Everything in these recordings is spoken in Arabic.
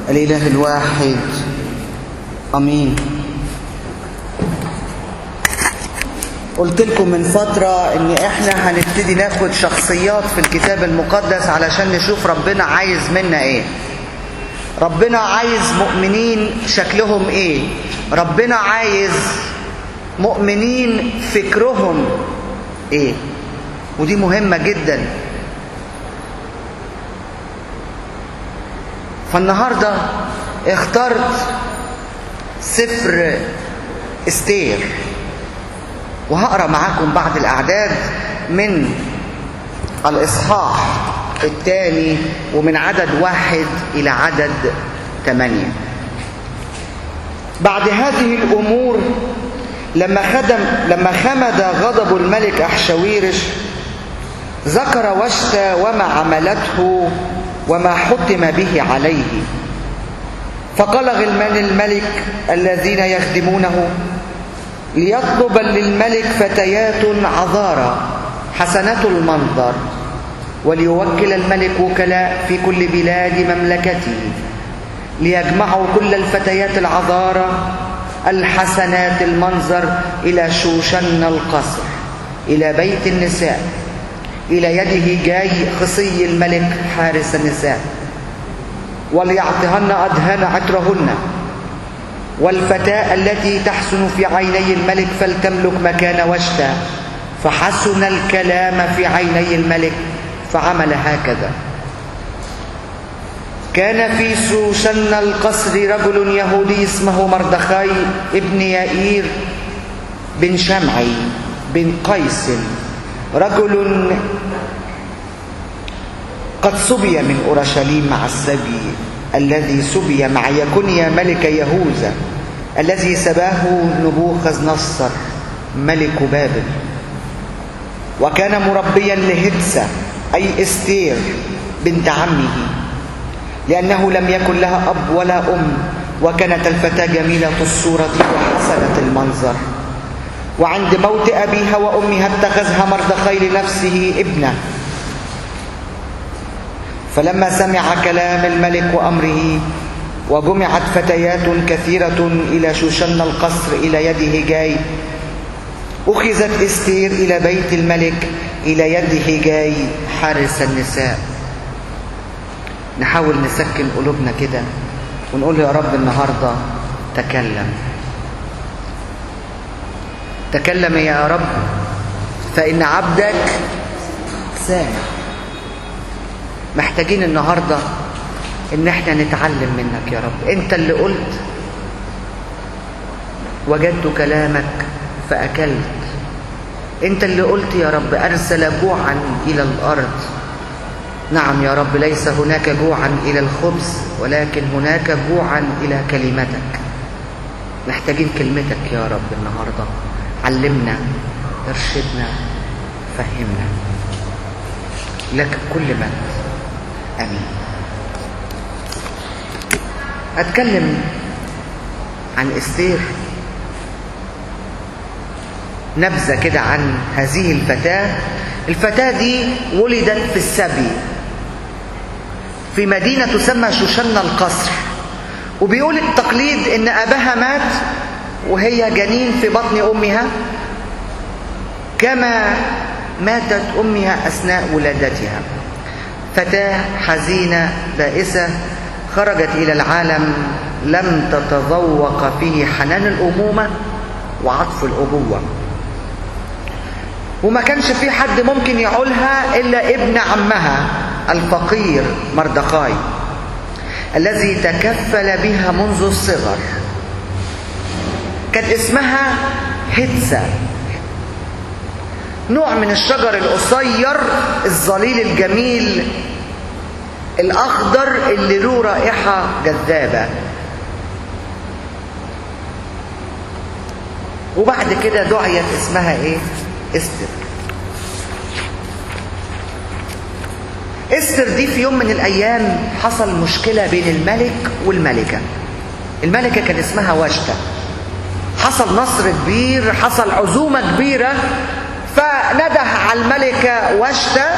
الإله الواحد أمين. قلت لكم من فترة إن إحنا هنبتدي ناخد شخصيات في الكتاب المقدس علشان نشوف ربنا عايز منا إيه. ربنا عايز مؤمنين شكلهم إيه. ربنا عايز مؤمنين فكرهم إيه. ودي مهمة جدا. فالنهاردة اخترت سفر استير، وهقرأ معاكم بعض الأعداد من الإصحاح الثاني ومن عدد 1 إلى عدد 8. بعد هذه الأمور لما خمد غضب الملك أحشويرش ذكر وشتى وما عملته وما حتم به عليه. فقال غلمان الملك الذين يخدمونه ليطلب للملك فتيات عذارى حسنات المنظر، وليوكل الملك وكلاء في كل بلاد مملكته ليجمعوا كل الفتيات العذارى الحسنات المنظر إلى شوشن القصر إلى بيت النساء إلى يده جاي خصي الملك حارس النساء، وليعطهن أدهان عطرهن. والفتاة التي تحسن في عيني الملك فلتملك مكان وشتى. فحسن الكلام في عيني الملك فعمل هكذا. كان في شوشن القصر رجل يهودي اسمه مردخاي ابن يائير بن شمعي بن قيس، رجل قد سبي من أورشليم مع السبي الذي سبي مع يكونيا ملك يهوذا الذي سباه نبوخذ نصر ملك بابل. وكان مربيا لهدسة أي استير بنت عمه، لأنه لم يكن لها أب ولا أم، وكانت الفتاة جميلة الصورة وحسنة المنظر. وعند موت أبيها وأمها اتخذها مردخاي لنفسه ابنة. فلما سمع كلام الملك وأمره وجمعت فتيات كثيرة إلى شوشن القصر إلى يد هجاي، أخذت استير إلى بيت الملك إلى يد هجاي حارس النساء. نحاول نسكن قلوبنا كده ونقول يا رب النهاردة تكلم يا رب، فإن عبدك سامع. محتاجين النهاردة إن احنا نتعلم منك يا رب. انت اللي قلت وجدت كلامك فأكلت. انت اللي قلت يا رب أرسل جوعا إلى الأرض. نعم يا رب، ليس هناك جوعا إلى الخبز ولكن هناك جوعا إلى كلمتك. محتاجين كلمتك يا رب النهاردة. علمنا، ارشدنا، فهمنا. لك كل مجد. آمين. أتكلم عن استير، نبذة كده عن هذه الفتاة. الفتاة دي ولدت في السبي في مدينة تسمى شوشن القصر، وبيقول التقليد إن أباها مات وهي جنين في بطن أمها كما ماتت أمها أثناء ولادتها. فتاة حزينة بائسة خرجت إلى العالم لم تتذوق فيه حنان الأمومة وعطف الأبوة، وما كانش في حد ممكن يعولها إلا ابن عمها الفقير مردخاي الذي تكفل بها منذ الصغر. كان اسمها هدسة، نوع من الشجر القصير الظليل الجميل الأخضر اللي له رائحة جذابة. وبعد كده دعيت اسمها ايه؟ استر. استر دي في يوم من الأيام حصل مشكلة بين الملك والملكة. الملكة كان اسمها وشتى. حصل نصر كبير، حصل عزومة كبيرة، فنده على الملكة وشتى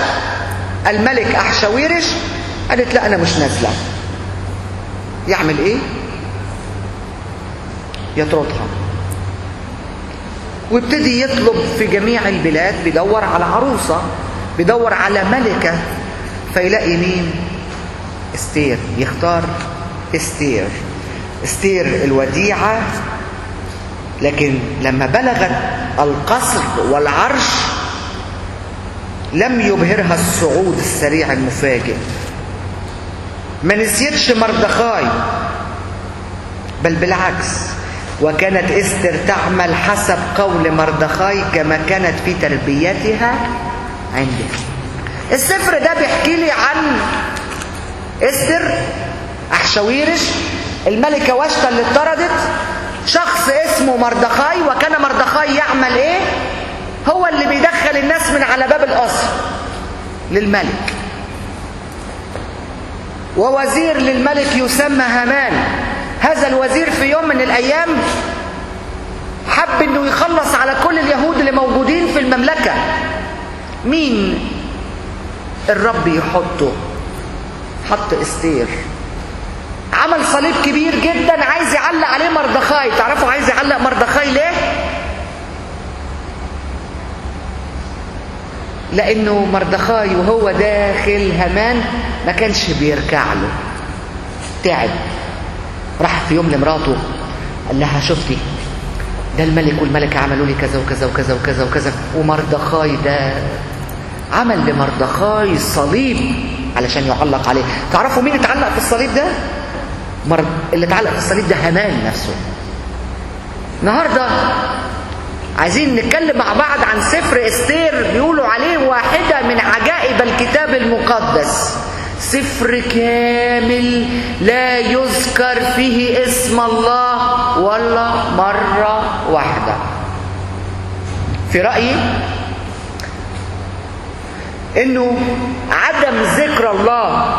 الملك أحشويرش. قالت لا أنا مش نازلة. يعمل ايه؟ يطردها، وابتدي يطلب في جميع البلاد، بيدور على عروسة، بيدور على ملكة، فيلاقي مين؟ استير. يختار استير. استير الوديعة، لكن لما بلغت القصر والعرش لم يبهرها الصعود السريع المفاجئ. ما نسيتش مردخاي، بل بالعكس، وكانت استر تعمل حسب قول مردخاي كما كانت في تربيتها عنده. السفر ده بيحكي لي عن استر، أحشاويرش، الملكة واشتا اللي اتطردت، شخص اسمه مردخاي. وكان مردخاي يعمل ايه؟ هو اللي بيدخل الناس من على باب القصر للملك. ووزير للملك يسمى هامان. هذا الوزير في يوم من الأيام حب انه يخلص على كل اليهود اللي موجودين في المملكة. مين الرب يحطه؟ حط استير. عمل صليب كبير جدا عايز يعلق عليه مردخاي. تعرفوا عايز يعلق مردخاي ليه؟ لانه مردخاي وهو داخل هامان ما كانش بيركع له، تعب. راح في يوم لمراته قال لها شفتي ده الملك والملكة عملوا لي كذا وكذا وكذا وكذا وكذا، ومردخاي ده عمل لمردخاي صليب علشان يعلق عليه. تعرفوا مين اتعلق في الصليب ده؟ اللي اتعلق في الصليب ده هامان نفسه. النهارده عايزين نتكلم مع بعض عن سفر استير، بيقولوا عليه واحدة من عجائب الكتاب المقدس. سفر كامل لا يذكر فيه اسم الله ولا مرة واحدة. في رأيي انه عدم ذكر الله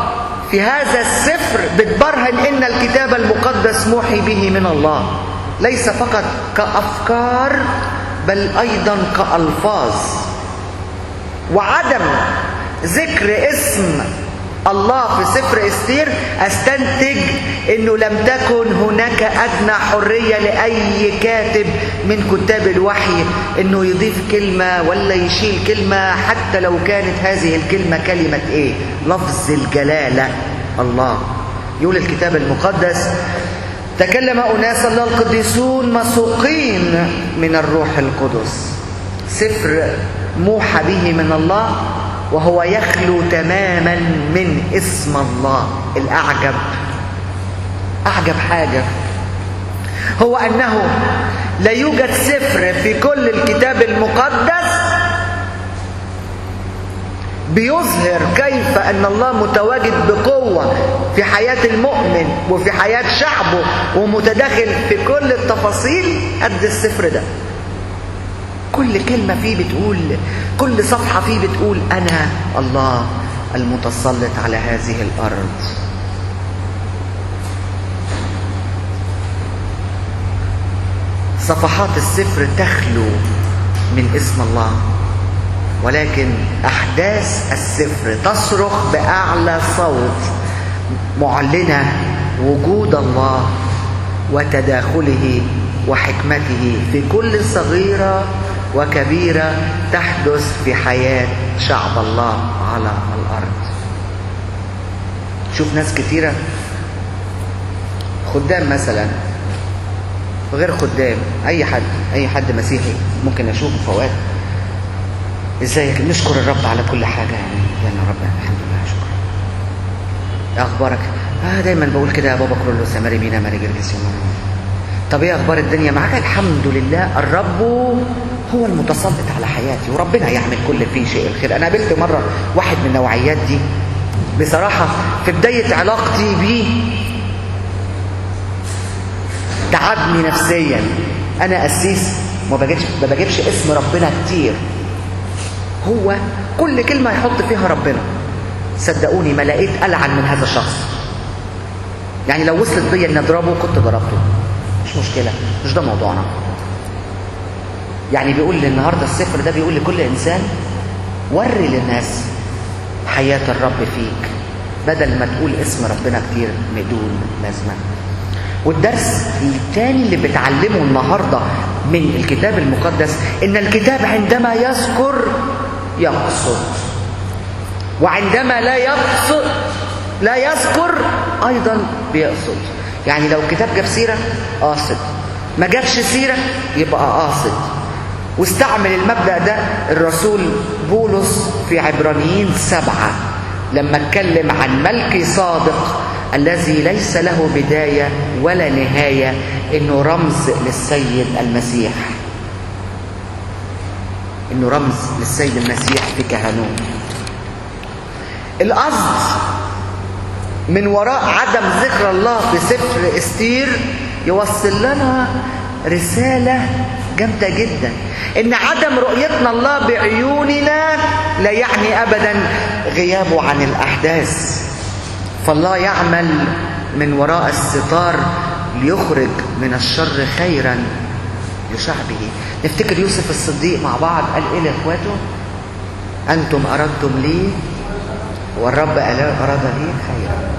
في هذا السفر بتبرهن ان الكتاب المقدس موحي به من الله، ليس فقط كأفكار بل ايضا كألفاظ. وعدم ذكر اسم الله في سفر استير استنتج انه لم تكن هناك ادنى حرية لاي كاتب من كتاب الوحي انه يضيف كلمة ولا يشيل كلمة، حتى لو كانت هذه الكلمة كلمة ايه؟ لفظ الجلالة الله. يقول الكتاب المقدس تكلم أناس الله القديسون مسوقين من الروح القدس. سفر موحى به من الله وهو يخلو تماما من اسم الله. الأعجب، أعجب حاجة هو أنه لا يوجد سفر في كل الكتاب المقدس بيظهر كيف أن الله متواجد بقوة في حياة المؤمن وفي حياة شعبه ومتداخل في كل التفاصيل قد السفر ده. كل كلمة فيه بتقول، كل صفحة فيه بتقول أنا الله المتسلط على هذه الأرض. صفحات السفر تخلو من اسم الله، ولكن أحداث السفر تصرخ بأعلى صوت معلنة وجود الله وتداخله وحكمته في كل صغيرة وكبيرة تحدث في حياة شعب الله على الأرض. شوف ناس كتيرة، خدام مثلا غير خدام، أي حد مسيحي ممكن أشوفه فوات ازيك، نشكر الرب على كل حاجة يعني رب الحمد لله شكرا. اخبارك؟ دايما بقول كده يا بابا كرولوس يا ماري مينا ماري جرجس. طب ايه اخبار الدنيا معاك؟ الحمد لله الرب هو المتسلط على حياتي وربنا يعمل كل فيه شيء الخير. انا قابلت مرة واحد من النوعيات دي بصراحة في بداية علاقتي بيه، تعبني نفسيا. انا قسيس ما بجيبش اسم ربنا كتير، هو كل كلمة يحط فيها ربنا. صدقوني ما لقيت ألعن من هذا الشخص. يعني لو وصلت بيا ان اضربه كنت ضربته، مش مشكلة، مش ده موضوعنا. يعني بيقول لي النهاردة السفر ده بيقول لكل إنسان وري للناس حياة الرب فيك، بدل ما تقول اسم ربنا كتير بدون لازمة. والدرس الثاني اللي بتعلمه النهاردة من الكتاب المقدس إن الكتاب عندما يذكر يقصد، وعندما لا يذكر أيضا بيقصد. يعني لو الكتاب جاب سيرة قاصد، ما جابش سيرة يبقى قاصد. واستعمل المبدأ ده الرسول بولس في عبرانيين 7 لما اتكلم عن ملكي صادق الذي ليس له بداية ولا نهاية، إنه رمز للسيد المسيح، إنه رمز للسيد المسيح في كهنوت. القصد من وراء عدم ذكر الله في سفر استير يوصل لنا رسالة جامدة جدا، إن عدم رؤيتنا الله بعيوننا لا يعني أبدا غيابه عن الأحداث. فالله يعمل من وراء الستار ليخرج من الشر خيرا لشعبه. نفتكر يوسف الصديق مع بعض قال إيه لإخواته؟ أنتم أردتم لي والرب أراد لي خيرا.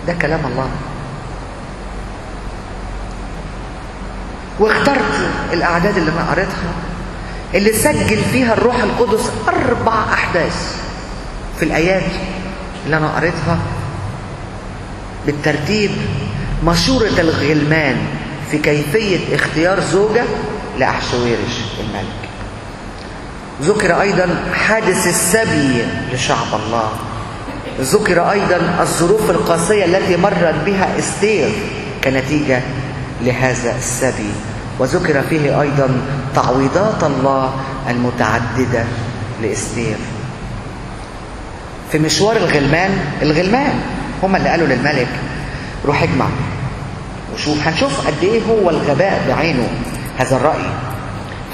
ده كلام الله. واخترت الأعداد اللي أنا قريتها اللي سجل فيها الروح القدس 4 أحداث في الآيات اللي أنا قريتها بالترتيب. مشورة الغلمان في كيفية اختيار زوجة لأحشويرش الملك. ذكر أيضا حادث السبي لشعب الله. ذكر أيضا الظروف القاسية التي مرت بها استير كنتيجة لهذا السبي. وذكر فيه أيضا تعويضات الله المتعددة لإستير. في مشوار الغلمان هم اللي قالوا للملك روح اجمع وشوف. هنشوف قد ايه هو الغباء بعينه هذا الرأي.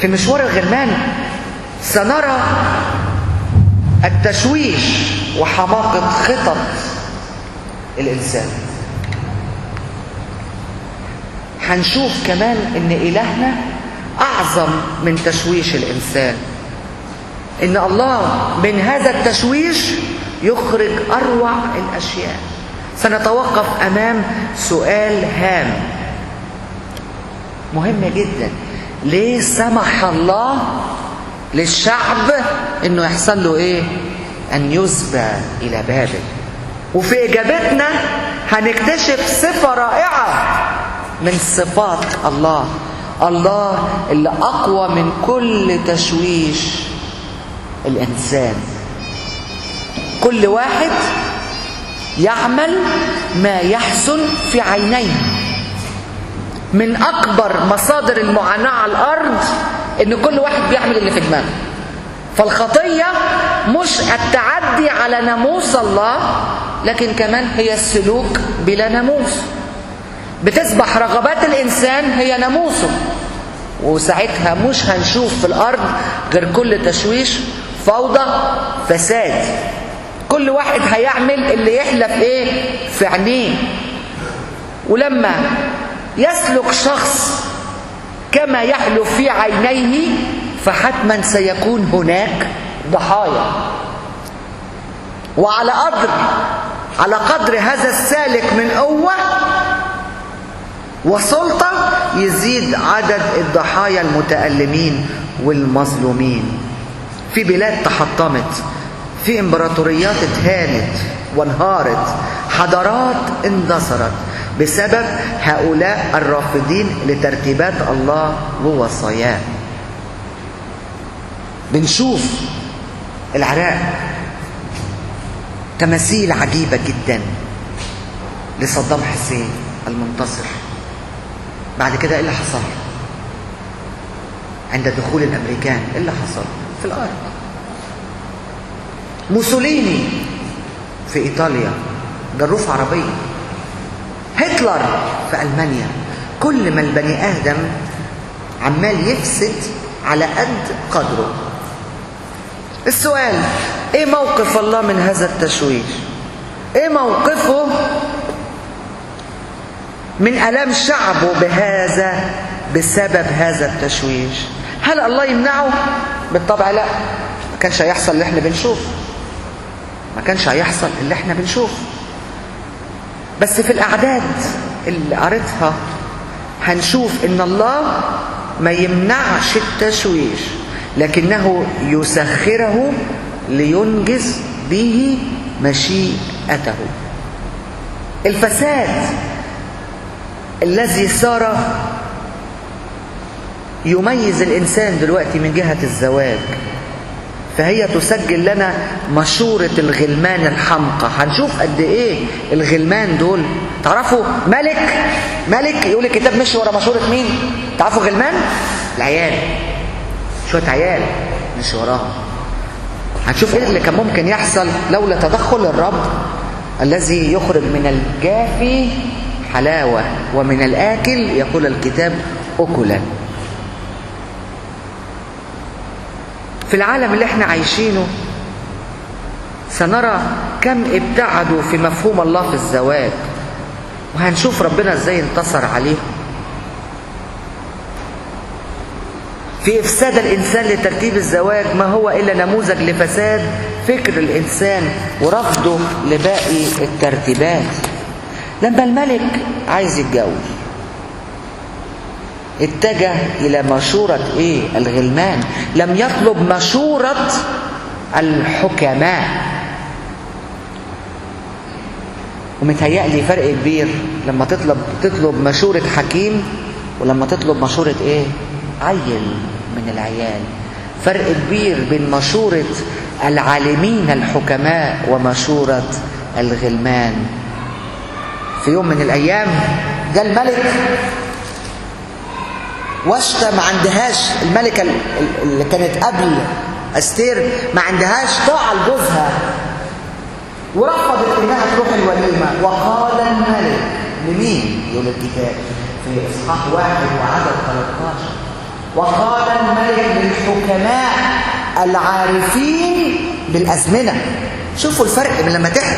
في مشوار الغلمان سنرى التشويش وحماقة خطط الإنسان. هنشوف كمان ان إلهنا أعظم من تشويش الإنسان، إن الله من هذا التشويش يخرج أروع الأشياء. سنتوقف أمام سؤال هام مهم جدا: ليه سمح الله للشعب إنه يحصل له إيه؟ أن يسبى إلى بابل. وفي إجابتنا هنكتشف صفة رائعة من صفات الله اللي أقوى من كل تشويش الإنسان. كل واحد يعمل ما يحسن في عينيه. من أكبر مصادر المعاناة على الأرض إن كل واحد بيعمل اللي في دماغه. فالخطية مش التعدي على ناموس الله، لكن كمان هي السلوك بلا ناموس. بتسبح رغبات الإنسان هي ناموسه، وساعتها مش هنشوف في الأرض غير كل تشويش، فوضى، فساد. كل واحد هيعمل اللي يحلف ايه في عينيه. ولما يسلك شخص كما يحلف في عينيه فحتما سيكون هناك ضحايا. وعلى قدر هذا السالك من قوة وسلطة يزيد عدد الضحايا المتألمين والمظلومين. في بلاد تحطمت، في امبراطوريات اتهانت وانهارت، حضارات اندثرت بسبب هؤلاء الرافضين لترتيبات الله ووصاياه. بنشوف العراق تماثيل عجيبة جدا لصدام حسين المنتصر. بعد كده ايه اللي حصل؟ عند دخول الامريكان ايه اللي حصل في الارض؟ موسوليني في ايطاليا، جروف عربية. هتلر في المانيا. كل ما البني ادم عمال يفسد على قد قدره. السؤال: ايه موقف الله من هذا التشويش؟ ايه موقفه من الام شعبه بسبب هذا التشويش؟ هل الله يمنعه؟ بالطبع لا، ما كانش هيحصل اللي احنا بنشوف. ما كانش هيحصل اللي احنا بنشوفه. بس في الأعداد اللي قريتها هنشوف إن الله ما يمنعش التشويش، لكنه يسخره لينجز به مشيئته. الفساد الذي صار يميز الإنسان دلوقتي من جهة الزواج، فهي تسجل لنا مشورة الغلمان الحمقى. هنشوف قد ايه الغلمان دول. تعرفوا ملك يقول الكتاب مشي ورا مشورة مين؟ تعرفوا غلمان؟ العيال، شوية عيال مشي وراهم. هنشوف ايه اللي كان ممكن يحصل لولا تدخل الرب الذي يخرج من الجافي حلاوة ومن الآكل يقول الكتاب أكلا. في العالم اللي احنا عايشينه سنرى كم ابتعدوا في مفهوم الله في الزواج، وهنشوف ربنا ازاي انتصر عليهم في إفساد الإنسان لترتيب الزواج. ما هو إلا نموذج لفساد فكر الإنسان ورفضه لباقي الترتيبات. لما الملك عايز يتجوز اتجه إلى مشورة الغلمان، لم يطلب مشورة الحكماء. ومتهيألي فرق كبير لما تطلب مشورة حكيم ولما تطلب مشورة عيل من العيال. فرق كبير بين مشورة العالمين الحكماء ومشورة الغلمان. في يوم من الأيام جاء الملك واشتا ما عندهاش، الملكة اللي كانت قبل أستير ما عندهاش طاعة لجوزها ورفضت انها تروح الوليمة. وقال الملك لمين؟ يقول الكتاب في إصحاح 1 وعدد 13 وقال الملك للحكماء العارفين بالأزمنة. شوفوا الفرق من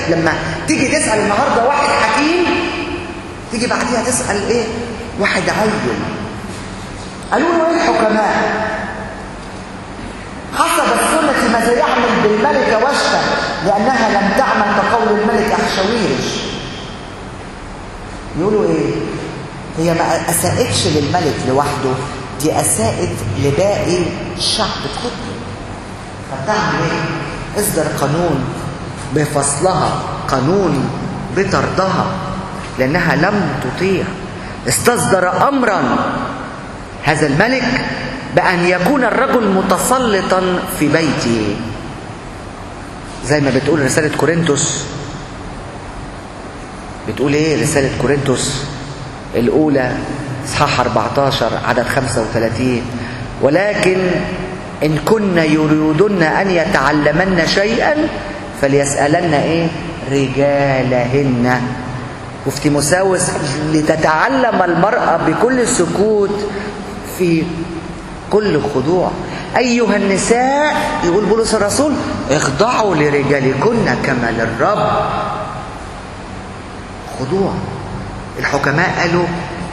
لما تيجي تسأل النهاردة واحد حكيم، تيجي بعديها تسأل واحد عيل. قالوا له الحكماء حسب السنة ماذا يعمل بالملكة واشتا لأنها لم تعمل كقول الملك أحشويرش. يقولوا هي ما أساءتش للملك لوحده، دي أساءت لباقي الشعب كله. فتعمل اصدر قانون بفصلها، قانون بطردها لأنها لم تطيع. استصدر أمرا هذا الملك بأن يكون الرجل متسلطا في بيته، زي ما بتقول رسالة كورنثوس. بتقول رسالة كورنثوس الأولى إصحاح 14 عدد 35 ولكن إن كن يريدن أن يتعلمن شيئا فليسألن رجالهن. وفي تيموثاوس لتتعلم المرأة بكل سكوت في كل خضوع. أيها النساء يقول بولس الرسول اخضعوا لرجالكن كما للرب. خضوع. الحكماء قالوا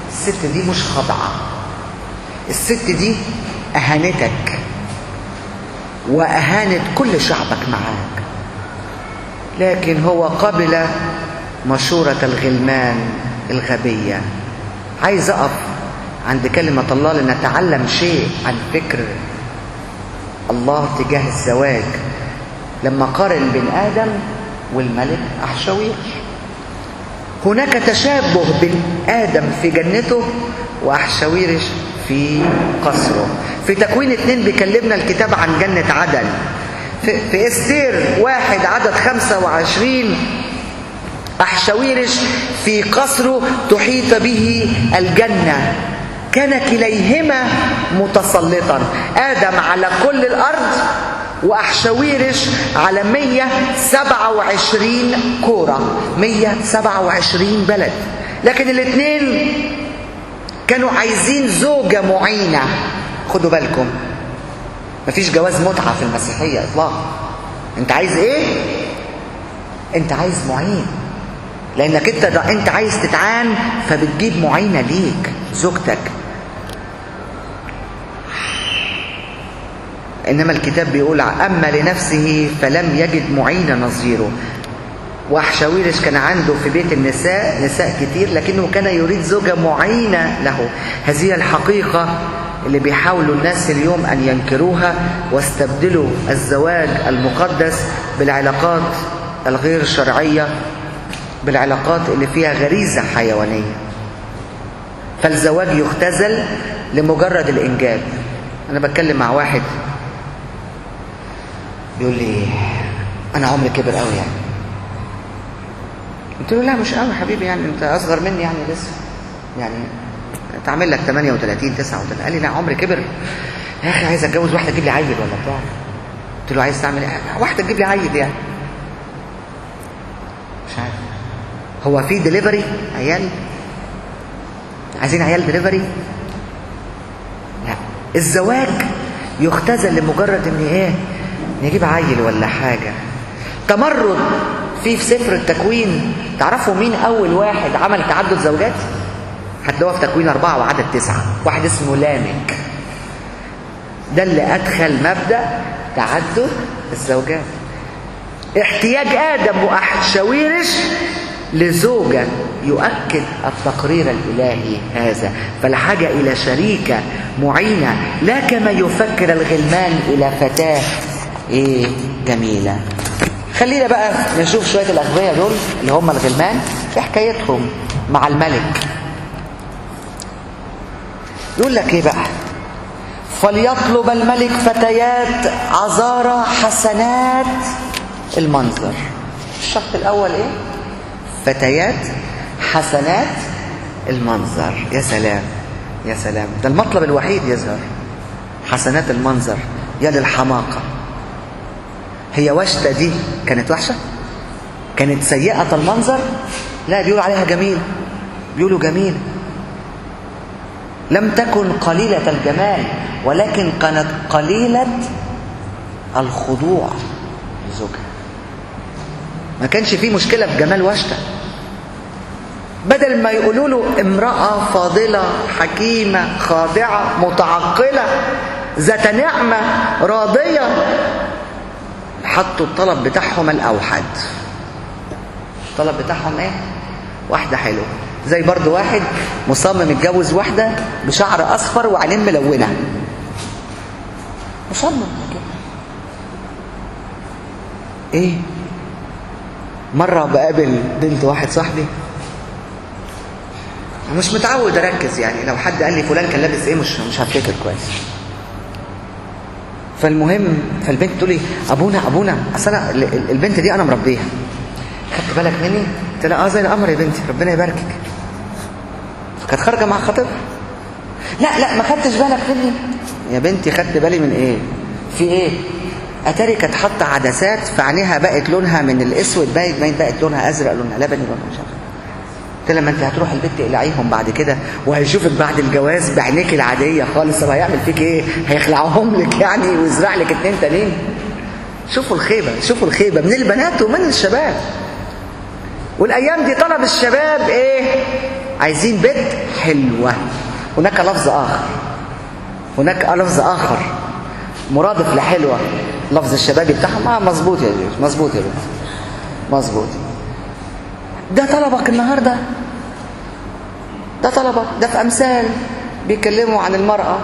الست دي مش خاضعة، الست دي أهانتك وأهانت كل شعبك معاك. لكن هو قبل مشورة الغلمان الغبية. عايز أقف عند كلمة الله لنتعلم شيء عن فكر الله تجاه الزواج لما قارن بين آدم والملك أحشويرش. هناك تشابه بين آدم في جنته وأحشويرش في قصره. في تكوين 2 بيكلمنا الكتاب عن جنة عدن. في استير 1 عدد 25 أحشويرش في قصره تحيط به الجنة، كان كليهما متسلطا، آدم على كل الأرض وأحشويرش على 127 كورة، 127 بلد. لكن الاثنين كانوا عايزين زوجة معينة. خدوا بالكم مفيش جواز متعة في المسيحية إطلاقا. انت عايز انت عايز معين، لانك انت عايز تتعان فبتجيب معينة ليك زوجتك. إنما الكتاب بيقول أما لنفسه فلم يجد معين نظيره. وأحشاويرش كان عنده في بيت النساء نساء كتير، لكنه كان يريد زوجة معينة له. هذه الحقيقة اللي بيحاولوا الناس اليوم أن ينكروها واستبدلوا الزواج المقدس بالعلاقات الغير شرعية، بالعلاقات اللي فيها غريزة حيوانية. فالزواج يختزل لمجرد الإنجاب. أنا بتكلم مع واحد بيقول لي أنا عمري كبر قوي يعني. قلت له لا مش قوي حبيبي، يعني أنت أصغر مني يعني لسه، يعني تعمل لك 38 39. قال لي لا عمري كبر يا أخي، عايز أتجوز واحدة تجيب لي عيل ولا بتاع. قلت له عايز تعمل إيه؟ واحدة تجيب لي عيل يعني. مش عارف هو في ديليفري عيال؟ عايزين عيال ديليفري؟ لا، الزواج يختزل لمجرد ان ايه؟ نجيب عيل ولا حاجة. تمرد في سفر التكوين. تعرفوا مين اول واحد عمل تعدد زوجات؟ هتلاقوها في تكوين 4 وعدد 9. واحد اسمه لامك، ده اللي ادخل مبدأ تعدد الزوجات. احتياج ادم واحشاويرش لزوجة يؤكد التقرير الإلهي هذا، فالحاجة إلى شريكة معينة، لا كما يفكر الغلمان إلى فتاة إيه جميلة. خلينا بقى نشوف شوية الأغبياء دول اللي هم الغلمان في حكايتهم مع الملك. يقول لك إيه بقى؟ فليطلب الملك فتيات عذارى حسنات المنظر. الشرط الأول إيه؟ فتيات حسنات المنظر. يا سلام يا سلام، ده المطلب الوحيد يظهر، حسنات المنظر. يا للحماقة، هي وشتة دي كانت وحشة؟ كانت سيئة المنظر؟ لا، بيقولوا عليها جميل، بيقولوا جميل. لم تكن قليلة الجمال، ولكن كانت قليلة الخضوع لزوجها. ما كانش فيه مشكلة في جمال وشتة. بدل ما يقولوا له امرأة فاضلة حكيمة خاضعة متعقلة ذات نعمة راضية، حطوا الطلب بتاعهم الأوحد. الطلب بتاعهم ايه؟ واحدة حلوة. زي برضو واحد مصمم يتجوز واحدة بشعر أصفر وعينين ملونة، مصمم كده. ايه؟ مرة بقابل بنت واحد صاحبي، مش متعود اركز، يعني لو حد قال لي فلان كان لابس ايه مش هفتكر كويس. فالمهم فالبنت تقول لي ابونا اصل انا البنت دي انا مربيها، خدت بالك مني؟ قلت لها زي القمر يا بنتي، ربنا يباركك. فكانت خارجه مع خطيبها. لا ما خدتش بالك مني يا بنتي. خدت بالي من ايه؟ في ايه؟ اتاري كانت حاطه عدسات فعينيها بقت لونها من الاسود بقت لونها ازرق، لونها لبني، لونها مش عارف. قلت لما انت هتروح البيت تقلعيهم بعد كده، وهيشوفك بعد الجواز بعينيك العاديه خالص، طب هيعمل فيك ايه؟ هيخلعهم لك يعني ويزرع لك 2 تانيين. شوفوا الخيبه، شوفوا الخيبه من البنات ومن الشباب. والايام دي طلب الشباب ايه؟ عايزين بنت حلوه. هناك لفظ اخر مرادف لحلوه، لفظ الشبابي بتاعهم. مظبوط يا جيش، مظبوط يا بنت، مظبوط. ده طلبك النهارده، ده طلبك. ده في امثال بيتكلموا عن المرأة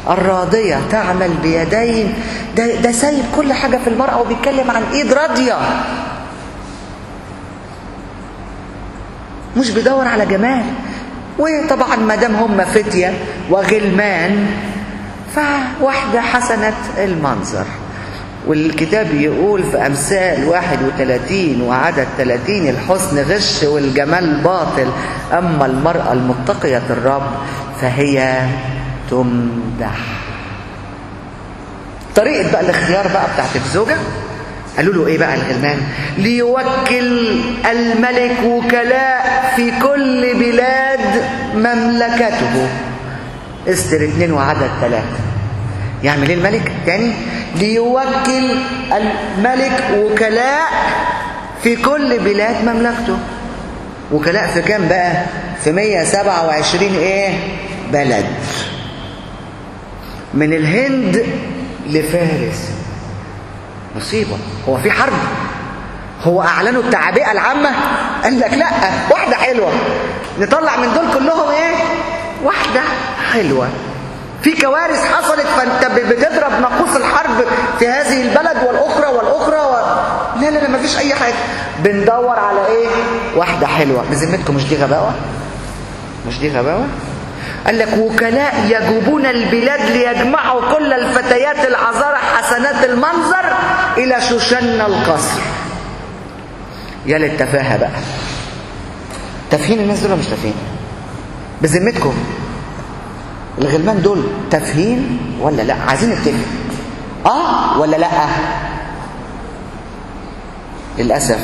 الراضية تعمل بيدين. ده سايب كل حاجة في المرأة وبيتكلم عن ايد راضية، مش بيدور على جمال. وطبعا ما دام هم فتية وغلمان فواحدة حسنة المنظر. والكتاب يقول في أمثال 31 وعدد 30 الحسن غش والجمال باطل، أما المرأة المتقية الرب فهي تمدح. طريقة بقى الاختيار بقى بتاعت الزوجة، قالوا له ايه بقى الغلمان؟ ليوكل الملك وكلاء في كل بلاد مملكته. استر 2 وعدد 3. يعمل ايه الملك تاني؟ ليوكل الملك وكلاء في كل بلاد مملكته. وكلاء في كام بقى؟ في 127 ايه بلد، من الهند لفارس. مصيبة. هو في حرب؟ هو اعلنوا التعبئة العامة؟ قال لك لا، واحدة حلوة نطلع من دول كلهم ايه؟ واحدة حلوة. في كوارث حصلت فانت بتضرب ناقوس الحرب في هذه البلد والاخرى لا لا لا، مفيش اي حاجة. بندور على ايه؟ واحدة حلوة. بذمتكم مش دي غباوة؟ مش دي غباوة؟ قال لك وكلاء يجوبون البلاد ليجمعوا كل الفتيات العذارى حسنات المنظر الى شوشن القصر. يا للتفاهة بقى. تافهين الناس دول مش تافهين؟ بذمتكم الغلمان دول تافهين ولا لا؟ عايزين نتفق ولا لا؟ للأسف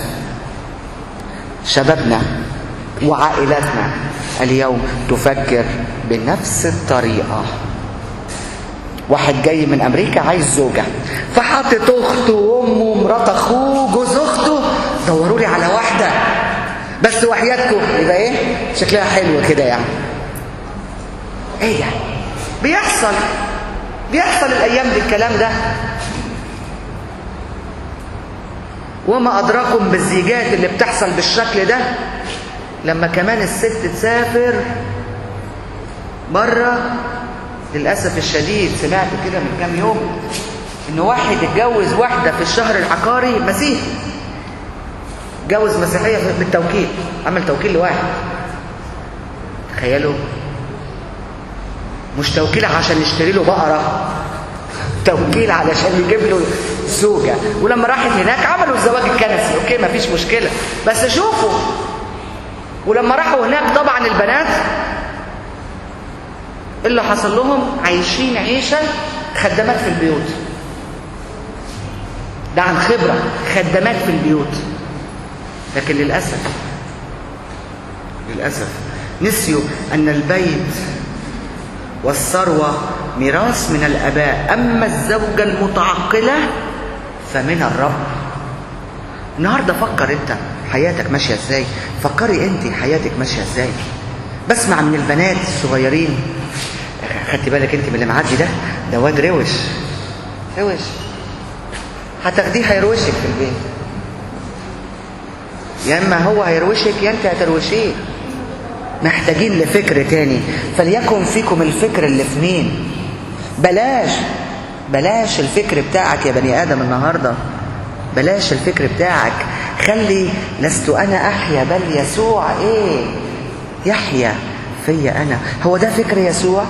شبابنا وعائلاتنا اليوم تفكر بنفس الطريقة. واحد جاي من أمريكا عايز زوجة، فحاطط أخته وأمه ومرات أخوه جوز أخته، دوروا لي على واحدة بس وحياتكم يبقى إيه؟ شكلها حلو كده يعني. إيه ده؟ بيحصل الأيام دي الكلام ده. وما أدراكم بالزيجات اللي بتحصل بالشكل ده لما كمان الست تسافر بره. للأسف الشديد سمعت كده من كام يوم إن واحد اتجوز واحدة في الشهر العقاري مسيحي، اتجوز مسيحية بالتوكيل، عمل توكيل لواحد. تخيلوا، مش توكيل عشان يشتري له بقرة، توكيل علشان يجيب له زوجة. ولما راحت هناك عملوا الزواج الكنسي، اوكي مفيش مشكلة، بس شوفوا. ولما راحوا هناك طبعا البنات اللي حصل لهم عايشين عيشة خدامات في البيوت. ده عن خبرة، خدامات في البيوت. لكن للأسف نسيوا أن البيت والثروة ميراث من الآباء، أما الزوجة المتعقلة فمن الرب. النهاردة فكر أنت حياتك ماشية إزاي، فكري أنت حياتك ماشية إزاي. بسمع من البنات الصغيرين، خدتي بالك أنت من اللي معدي ده واد روش، هتاخديه هيروشك في البيت، يا إما هو هيروشك يا أنت هتروشيه. محتاجين لفكر تاني. فليكن فيكم الفكر اللي في مين. بلاش الفكر بتاعك يا بني آدم النهاردة، بلاش الفكر بتاعك. خلي لست أنا أحيا بل يسوع يحيا فيا أنا. هو ده فكر يسوع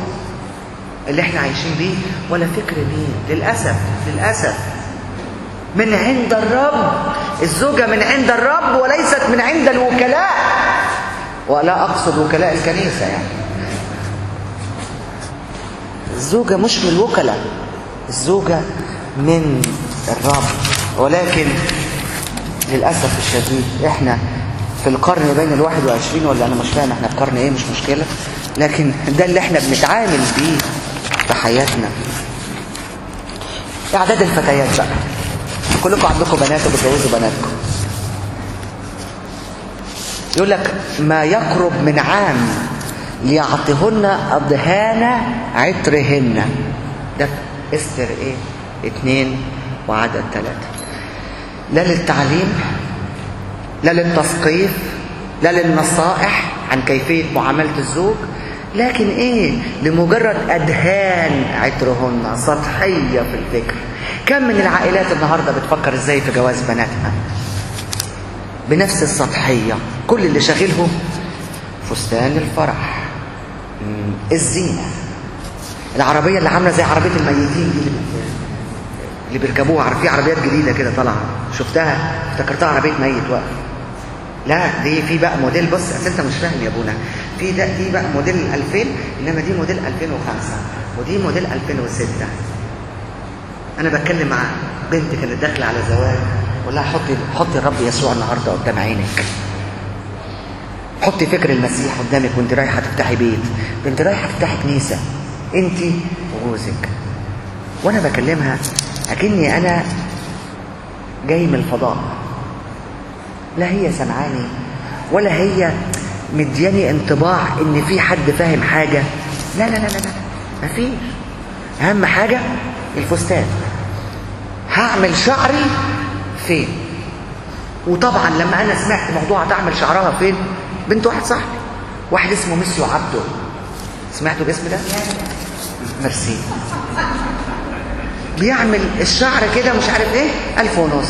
اللي احنا عايشين بيه ولا فكر مين؟ للأسف من عند الرب. الزوجة من عند الرب وليست من عند الوكلاء، ولا أقصد وكلاء الكنيسة يعني. الزوجة مش من الوكلاء، الزوجة من الرب. ولكن للأسف الشديد احنا في القرن بين 21 ولا أنا مش فاهم احنا في قرن ايه، مش مشكلة، لكن ده اللي احنا بنتعامل بيه في حياتنا. إعداد الفتيات بقى، كلكم عندكم بنات وبتجوزوا بناتكم. يقول لك ما يقرب من عام ليعطيهن أضهان عطرهن. ده استر 2 وعدد 3. لا للتعليم، لا للتثقيف، لا للنصائح عن كيفية معاملة الزوج، لكن لمجرد أدهان عطرهن، سطحية في الفكر. كم من العائلات النهاردة بتفكر ازاي في جواز بناتها بنفس السطحية. كل اللي شاغلهم فستان الفرح، الزينة، العربية اللي عاملة زي عربية الميتين دي اللي بيركبوها. عارف في عربيات جديدة كده طالعة، شفتها افتكرتها عربية ميت وقت. لا دي في بقى موديل، بص انت مش فاهم يا ابونا، دي بقى موديل 2000، انما دي موديل 2005 ودي موديل 2006. انا بتكلم مع بنت كانت داخله على زواج، ولا حطي الرب يسوع النهارده قدام عينك، حطي فكر المسيح قدامك وانت رايحه تفتحي بيت، انت رايحه تفتحي كنيسه انت وجوزك. وانا بكلمها اكني انا جاي من الفضاء، لا هي سمعاني ولا هي مدياني انطباع ان في حد فاهم حاجه. لا لا لا لا، مفيش. اهم حاجه الفستان. هعمل شعري فين؟ وطبعا لما انا سمعت موضوع هتعمل شعرها فين، بنت واحد صاحبي، واحد اسمه ميسيو عبده، سمعتوا الاسم ده؟ ميرسي. بيعمل الشعر كده مش عارف ايه، 1500.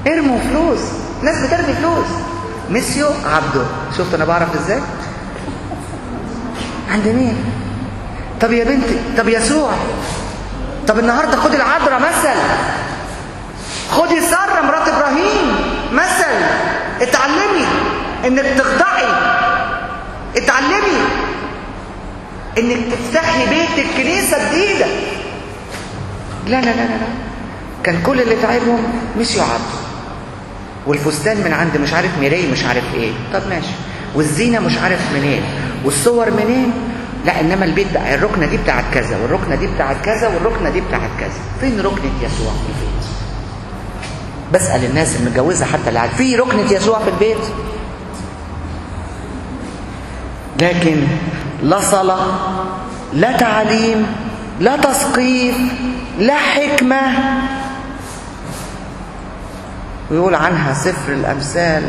ارموا فلوس، ناس بترمي فلوس. ميسيو عبده، شفت انا بعرف ازاي؟ عند مين؟ طب يا بنتي، طب يسوع، طب النهارده خدي العذراء مثل، خدي ساره مرات ابراهيم مثل. اتعلمي انك تخضعي، اتعلمي انك تفتحي بيتك كنيسه جديده. لا لا لا لا، كان كل اللي تعبهم مشيوا عبده، والفستان من عند مش عارف ميري مش عارف ايه. طب ماشي، والزينه مش عارف منين، والصور منين. لا، انما البيت بقى الركنه دي بتاعت كذا، والركنه دي بتاعت كذا، والركنه دي بتاعت كذا. فين ركنه يسوع في البيت؟ بسأل الناس المتجوزه حتى اللي قاعد، في ركنه يسوع في البيت؟ لكن لا صلاه، لا تعليم، لا تثقيف، لا حكمه. ويقول عنها سفر الامثال: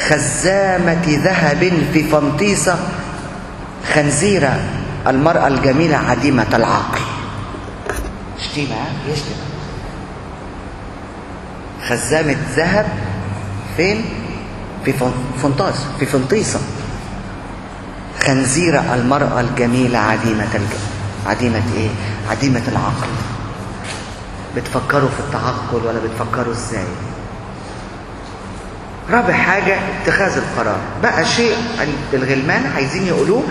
خزامة ذهب في فنطيسة، خنزيرة المرأة الجميلة عديمة العقل. شتيمة، يشتم. خزامة ذهب فين؟ في فنطيسة، خنزيرة المرأة الجميلة عديمة ايه؟ عديمة العقل. بتفكروا في التعقل ولا بتفكروا ازاي؟ رابع حاجة اتخاذ القرار. بقى شيء الغلمان عايزين يقولوه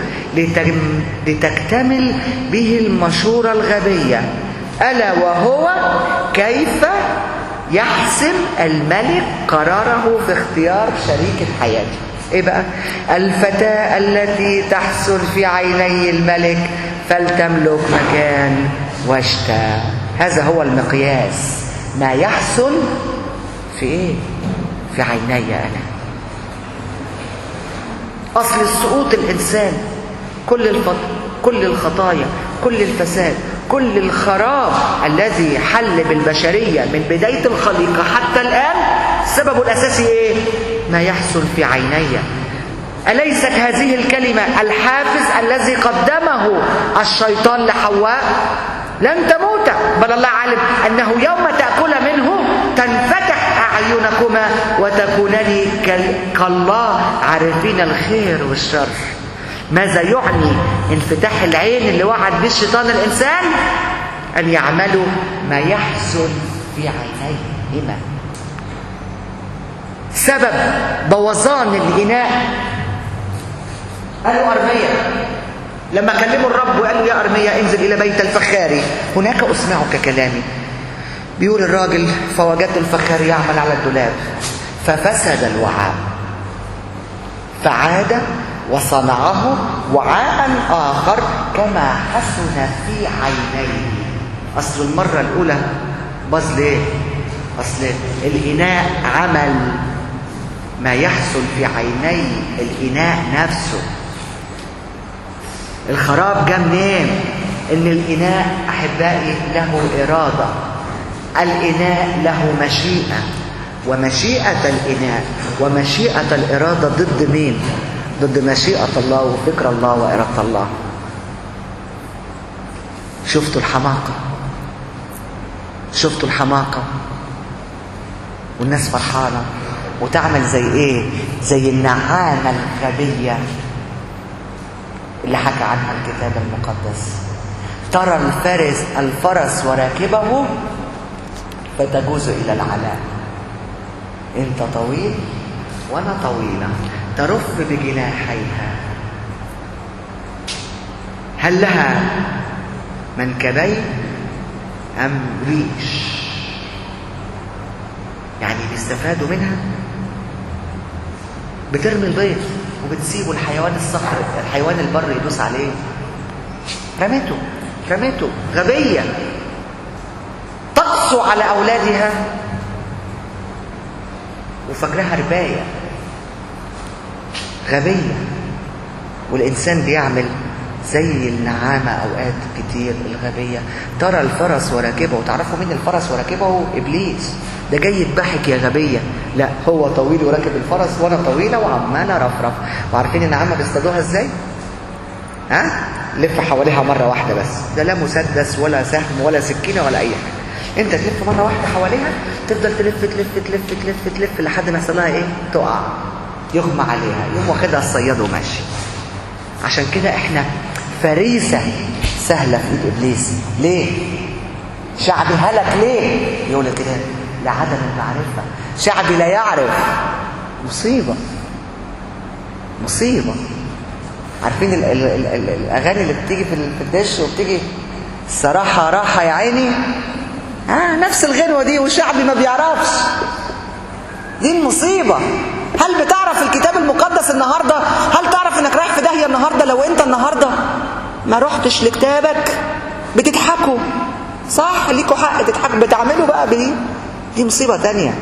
لتكتمل به المشورة الغبية، ألا وهو كيف يحسم الملك قراره في اختيار شريك حياته. ايه بقى؟ الفتاة التي تحسن في عيني الملك فلتملك مكان واشتا. هذا هو المقياس، ما يحسن في ايه؟ في عيني انا. اصل السقوط الانسان، كل الخطايا، كل الفساد، كل الخراب الذي حل بالبشرية من بداية الخليقة حتى الآن، سببه الأساسي ايه؟ ما يحسن في عيني. أليست هذه الكلمة الحافز الذي قدمه الشيطان لحواء؟ لن تموت، بل الله عالم أنه يوم تأكل منه تنفتح أعينكما وتكونان كالله عارفين الخير والشر. ماذا يعني انفتاح العين اللي وعد به الشيطان الإنسان؟ أن يعملوا ما يحسن في عينيه. لما؟ سبب بوظان الإناء. قالوا أرميا لما كلموا الرب وقالوا يا أرميا انزل إلى بيت الفخاري هناك أسمعك كلامي. بيقول الراجل: فوجدت الفخار يعمل على الدولاب ففسد الوعاء، فعاد وصنعه وعاء آخر كما حسن في عينيه. أصل المرة الأولى باظ ليه؟ أصل الإناء عمل ما يحصل في عيني الإناء نفسه. الخراب جاء منين؟ إن الإناء أحبائي له إرادة، الإناء له مشيئة، ومشيئة الإناء ومشيئة الإرادة ضد مين؟ ضد مشيئة الله وفكر الله وإرادة الله. شفتوا الحماقة؟ شفتوا الحماقة؟ والناس فرحانة وتعمل زي ايه؟ زي النعامة الغبية اللي حكى عنها الكتاب المقدس. ترى الفرس وراكبه فتجوز إلى العلاء. انت طويل وانا طويلة، ترف بجناحيها. هل لها منكبين أم ريش؟ يعني بيستفادوا منها. بترمي البيض وبتسيبه الحيوان الصخر، الحيوان البر يدوس عليه. رميته غبية. تقسو على أولادها وفكرها رباية. غبية. والإنسان بيعمل زي النعامة أوقات كتير الغبية ترى الفرس وراكبه، وتعرفوا مين الفرس وراكبه؟ إبليس. ده جاي يذبحك يا غبية. لا، هو طويل وراكب الفرس وأنا طويلة وعمالة رفرف. وعارفين النعامة بيصطادوها إزاي؟ ها؟ لف حواليها مرة واحدة بس، ده لا مسدس ولا سهم ولا سكينة ولا أي حاجة. أنت تلف مرة واحدة حواليها، تفضل تلف تلف تلف تلف تلف لحد ما يحصل لها إيه؟ تقع، يغمى عليها، يقوم واخدها الصياد وماشي. عشان كده إحنا فريسة سهلة في إيد إبليس. ليه؟ شعبي هلك ليه؟ يقول كده لعدم المعرفة. شعبي لا يعرف. مصيبة مصيبة. عارفين الأغاني اللي بتيجي في الدش وبتيجي الصراحة راحة يا عيني؟ نفس الغنوة دي وشعبي ما بيعرفش. دي المصيبة. هل بتعرف الكتاب المقدس النهاردة؟ هل تعرف انك رايح في داهية النهاردة لو انت النهاردة ما رحتش لكتابك؟ بتضحكوا صح؟ ليكوا حق تضحكوا. بتعملوا بقى بدي؟ دي مصيبة تانية.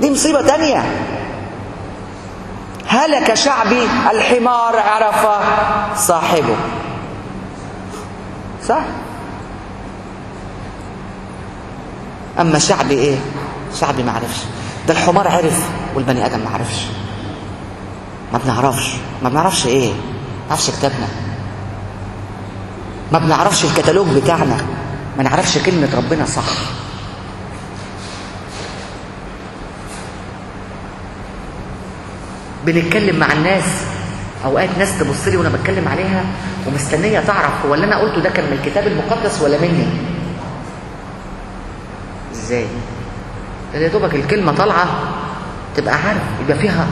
دي مصيبة تانية. هلك شعبي الحمار عرف صاحبه. صح؟ اما شعبي ايه؟ شعبي ما عرفش. ده الحمار عرف والبني ادم ما عرفش. ما بنعرفش ايه؟ ما بنعرفش كتابنا، ما بنعرفش الكتالوج بتاعنا، ما نعرفش كلمة ربنا صح. بنتكلم مع الناس، اوقات ناس تبص لي وانا بتكلم عليها ومستنيه تعرف هو اللي انا قلته ده كان من الكتاب المقدس ولا مني. ازاي؟ يا دوبك الكلمه طالعه تبقى عارف، يبقى فيها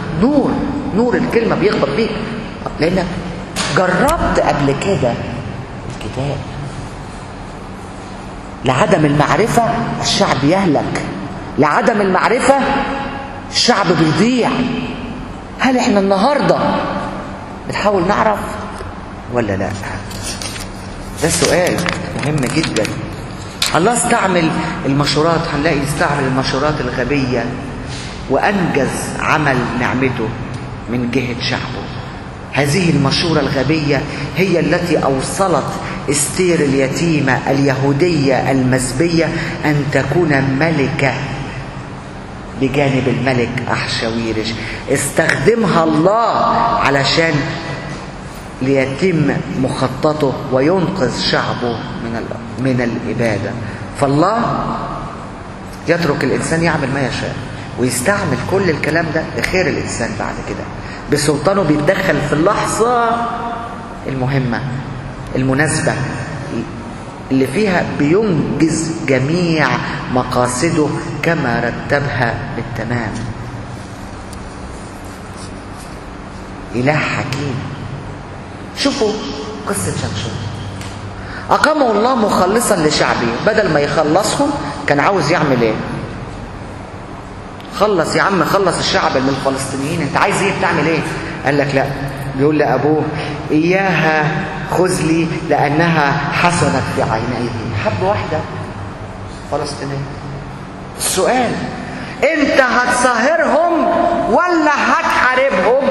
نور الكلمه بيخبط فيك لانك جربت قبل كده الكتاب. لعدم المعرفه الشعب يهلك، لعدم المعرفه الشعب بيضيع. هل احنا النهارده بنحاول نعرف ولا لا؟ ده سؤال مهم جدا. الله استعمل المشورات، هنلاقي استعمل المشورات الغبية وأنجز عمل نعمته من جهة شعبه. هذه المشورة الغبية هي التي أوصلت استير اليتيمة اليهودية المزبية أن تكون ملكة بجانب الملك أحشويرش. استخدمها الله علشان ليتم مخططه وينقذ شعبه من الإبادة. فالله يترك الإنسان يعمل ما يشاء ويستعمل كل الكلام ده لخير الإنسان. بعد كده بسلطانه بيتدخل في اللحظة المهمة المناسبة اللي فيها بينجز جميع مقاصده كما رتبها بالتمام. إله حكيم. شوفوا قصة شمشون. أقامه الله مخلصا لشعبه، بدل ما يخلصهم كان عاوز يعمل ايه؟ خلص يا عم، خلص الشعب من الفلسطينيين، انت عايز ايه؟ بتعمل ايه؟ قال لك لا، بيقول لأبوه إياها خذ لي لأنها حسنت في عينيه. حب واحدة فلسطينية. السؤال، انت هتصاهرهم ولا هتحاربهم؟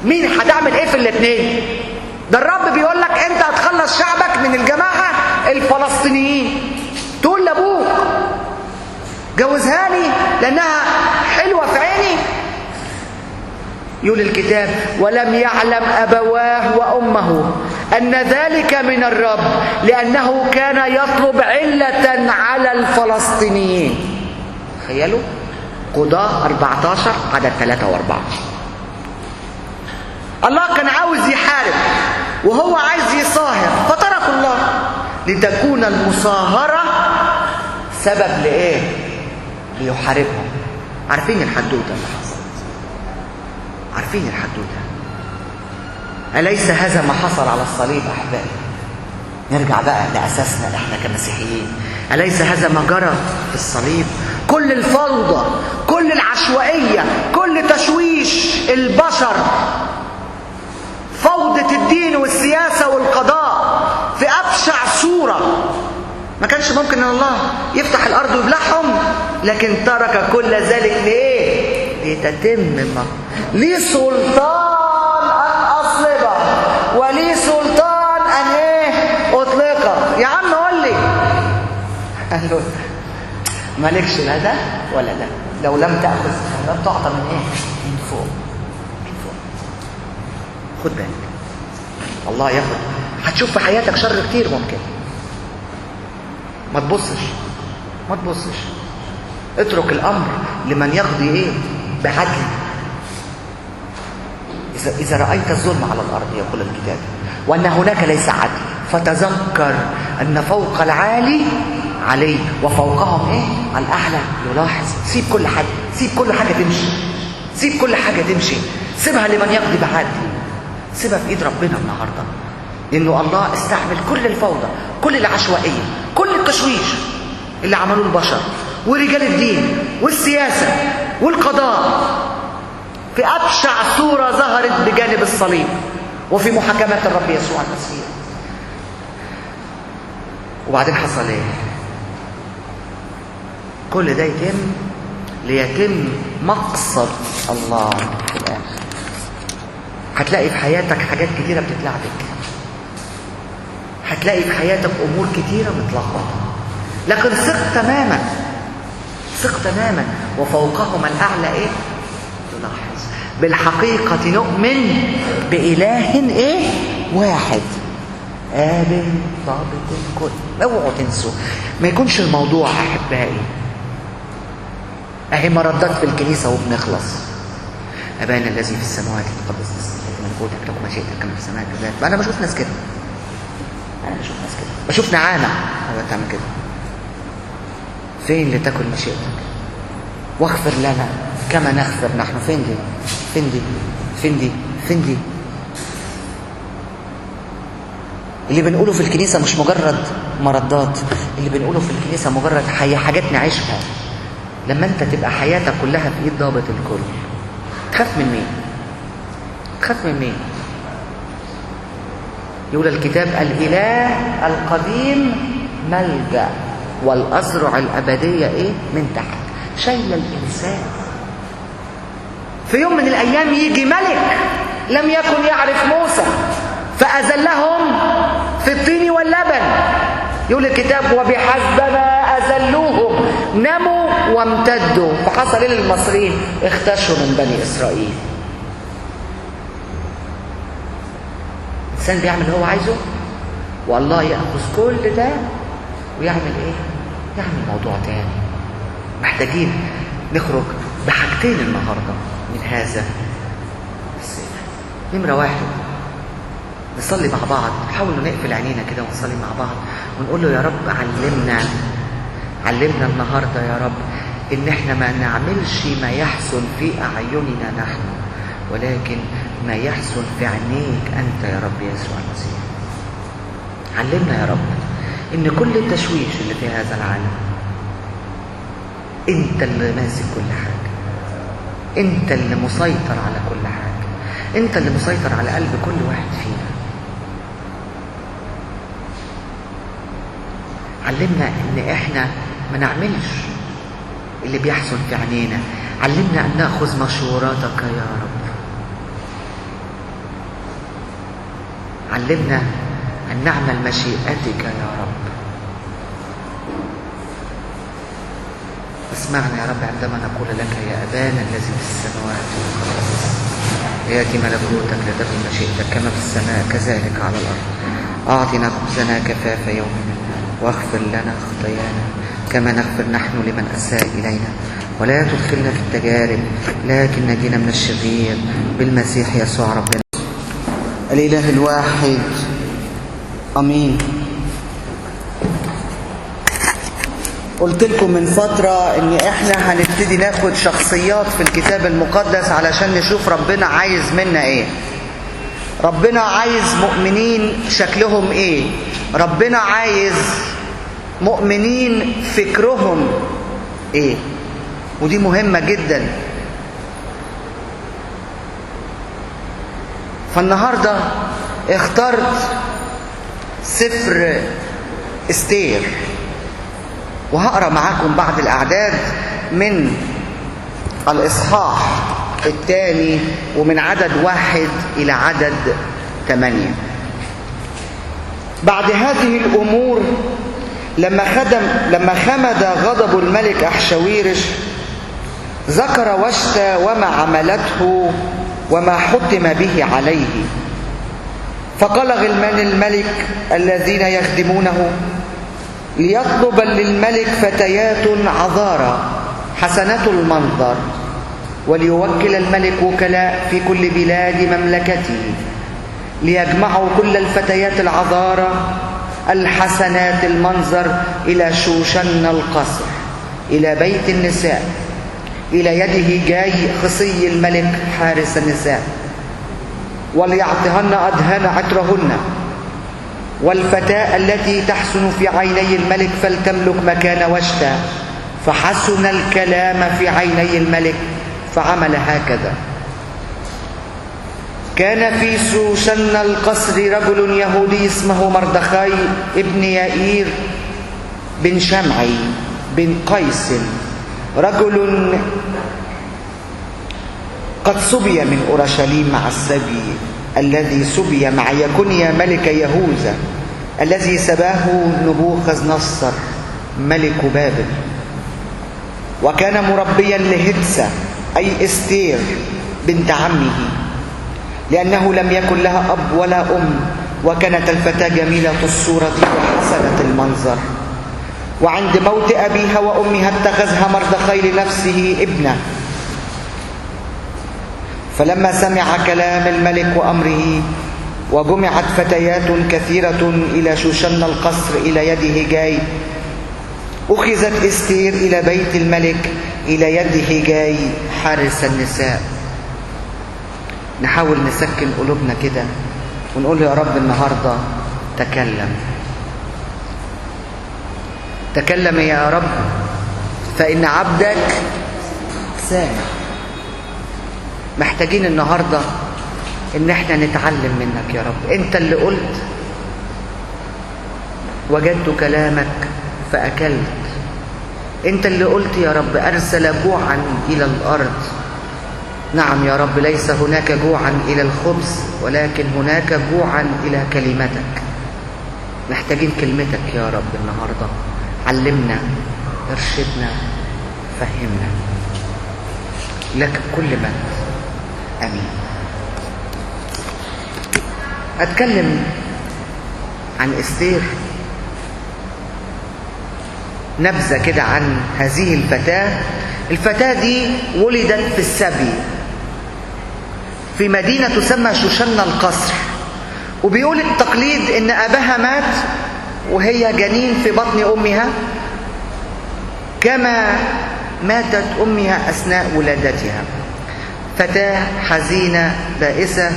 مين هتعمل ايه في الاثنين؟ ده الرب بيقول لك انت هتخلص شعبك من الجماعة الفلسطينيين، تقول لابوك جوزها لي لانها حلوة في عيني. يقول الكتاب ولم يعلم أبواه وأمه أن ذلك من الرب لأنه كان يطلب علة على الفلسطينيين. تخيلوا قضاء 14 عدد 3 و4. الله كان عاوز يحارب وهو عايز يصاهر، فترك الله لتكون المصاهرة سبب لإيه؟ ليحاربهم. عارفين الحدوتة اللي حصلت؟ عارفين الحدوتة؟ أليس هذا ما حصل على الصليب أحبائي؟ نرجع بقى لأساسنا احنا كمسيحيين. أليس هذا ما جرى في الصليب؟ كل الفوضى، كل العشوائية، كل تشويش البشر، فوضى الدين والسياسة والقضاء في أبشع صورة. ما كانش ممكن أن الله يفتح الأرض ويبلعهم، لكن ترك كل ذلك ليه؟ لتتمم لي سلطان أن أصلبه ولي سلطان ان ايه اطلقك. يا عم قول لي. قال له مالكش لا ده ولا ده، لو لم تأخذ لم تعطى من ايه؟ من فوق. من فوق. خد بالك الله ياخد. هتشوف في حياتك شر كتير ممكن. ما تبصش ما تبصش، اترك الامر لمن يقضي ايه؟ بعدل. اذا رأيت الظلم على الارض يقول الكتاب وان هناك ليس عدل فتذكر ان فوق العالي عليه وفوقهم ايه؟ على الاعلى يلاحظ. سيب كل حاجه، سيب كل حاجه تمشي، سيب كل حاجه تمشي، سيبها لمن يقضي بعدل. سيبها في ايد ربنا النهارده، لانه الله استعمل كل الفوضى، كل العشوائيه، كل التشويش اللي عملوه البشر ورجال الدين والسياسه والقضاء في ابشع صوره ظهرت بجانب الصليب وفي محاكمات الرب يسوع المسيح. وبعدين حصل ايه؟ كل ده يتم ليتم مقصد الله في الاخر. هتلاقي في حياتك حاجات كتيره بتتلعبك، هتلاقي في حياتك امور كتيره متلخبطه، لكن ثق تماما، ثق تماما وفوقهم الاعلى ايه؟ تلاحظ. بالحقيقه نؤمن باله ايه؟ واحد آب ضابط الكل. اوعوا تنسوا، ما يكونش الموضوع احبائي اهي مردات في الكنيسه وبنخلص. ابانا الذي في السماوات يتقدس اسمك، ملكوتك، تكن مشيئتك كما في السماء كذلك. انا بشوف ناس كده، انا بشوف ناس كده، بشوف نعامه هو بتعمل كده. فين لتكن مشيئتك؟ واغفر لنا كما نغفر نحن. فين دي؟ فين دي؟ فين دي؟ فين دي؟ اللي بنقوله في الكنيسه مش مجرد مردات، اللي بنقوله في الكنيسه مجرد حاجات نعيشها. لما انت تبقى حياتك كلها في ايد ضابط الكل، تخاف من مين؟ تخاف من مين؟ يقول الكتاب الاله القديم ملجأ والأذرع الأبدية ايه؟ من تحت. شايله الإنسان. في يوم من الأيام يجي ملك لم يكن يعرف موسى فأذلهم في الطين واللبن. يقول الكتاب وبحسبما أذلوهم نموا وامتدوا. فحصل ايه للمصريين؟ اختشوا من بني إسرائيل. الإنسان بيعمل اللي هو عايزه والله يأخذ كل ده ويعمل ايه؟ يعمل موضوع تاني. محتاجين نخرج بحاجتين النهارده من هذا السيف. نمرة واحد، نصلي مع بعض. حاولوا نقفل عينينا كده ونصلي مع بعض ونقول له يا رب علمنا النهارده يا رب ان احنا ما نعملش ما يحسن في اعيننا نحن، ولكن ما يحسن في عينيك انت يا رب يسوع المسيح. علمنا يا رب ان كل التشويش اللي في هذا العالم انت اللي ماسك كل حاجه، انت اللي مسيطر على كل حاجه، انت اللي مسيطر على قلب كل واحد فينا. علمنا ان احنا ما نعملش اللي بيحصل في عينينا. علمنا ان ناخذ مشوراتك يا رب. علمنا ان نعمل مشيئتك يا رب. اسمعنا يا رب عندما نقول لك يا ابانا الذي في السماوات ياتي ملكوتك، لتكن مشيئتك كما في السماء كذلك على الارض. اعطنا خبزنا كفاف يومنا واغفر لنا خطايانا كما نغفر نحن لمن اساء الينا، ولا تدخلنا في التجارب لكن نجينا من الشرير بالمسيح يسوع ربنا. الاله الواحد امين. قلت لكم من فترة ان احنا هنبتدي ناخد شخصيات في الكتاب المقدس علشان نشوف ربنا عايز منا ايه. ربنا عايز مؤمنين شكلهم ايه. ربنا عايز مؤمنين فكرهم ايه. ودي مهمة جدا. فالنهاردة اخترت سفر استير وهقرأ معاكم بعض الأعداد من الإصحاح الثاني ومن عدد 1 إلى عدد 8. بعد هذه الأمور لما خمد غضب الملك أحشويرش ذكر واشتى وما عملته وما حتم به عليه. فقال غلمان الملك الذين يخدمونه ليطلب للملك فتيات عذارى حسنات المنظر، وليوكل الملك وكلاء في كل بلاد مملكته ليجمعوا كل الفتيات العذارى الحسنات المنظر إلى شوشن القصر، إلى بيت النساء، إلى يده جاي خصي الملك حارس النساء، وليعطهن أدهان عطرهن. والفتاة التي تحسن في عيني الملك فلتملك مكان واشتى. فحسن الكلام في عيني الملك فعمل هكذا. كان في شوشن القصر رجل يهودي اسمه مردخاي ابن يائير بن شمعي بن قيس، رجل قد سبي من أورشليم مع السبي الذي سبي مع يكونيا ملك يهوذا الذي سباه نبوخذ نصر ملك بابل. وكان مربيا لهدسة أي استير بنت عمه، لأنه لم يكن لها أب ولا أم، وكانت الفتاة جميلة الصورة وحسنة المنظر. وعند موت أبيها وأمها اتخذها مردخاي لنفسه ابنة. فلما سمع كلام الملك وأمره وجمعت فتيات كثيرة إلى شوشن القصر إلى يد هجاي، أخذت استير إلى بيت الملك إلى يد هجاي حارس النساء. نحاول نسكن قلوبنا كده ونقول يا رب النهاردة تكلم يا رب، فإن عبدك سامع. محتاجين النهاردة إن احنا نتعلم منك يا رب. انت اللي قلت وجدت كلامك فأكلت. انت اللي قلت يا رب أرسل جوعا إلى الأرض. نعم يا رب، ليس هناك جوعا إلى الخبز، ولكن هناك جوعا إلى كلمتك. محتاجين كلمتك يا رب النهاردة. علمنا، ارشدنا، فهمنا. لك كل من. آمين. أتكلم عن استير، نبذة كده عن هذه الفتاة. الفتاة دي ولدت في السبي في مدينة تسمى شوشن القصر، وبيقول التقليد إن أباها مات وهي جنين في بطن أمها، كما ماتت أمها أثناء ولادتها. فتاة حزينة بائسة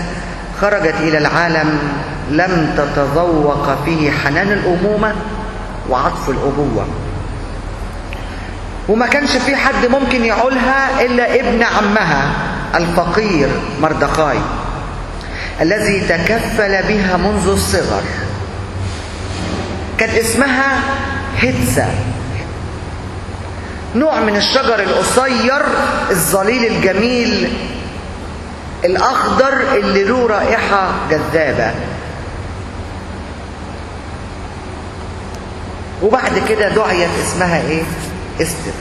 خرجت إلى العالم لم تتذوق فيه حنان الأمومة وعطف الأبوة، وما كانش في حد ممكن يعولها إلا ابن عمها الفقير مردخاي الذي تكفل بها منذ الصغر. كان اسمها هدسة، نوع من الشجر القصير الظليل الجميل الأخضر اللي له رائحة جذابة. وبعد كده دعيت اسمها ايه؟ استر.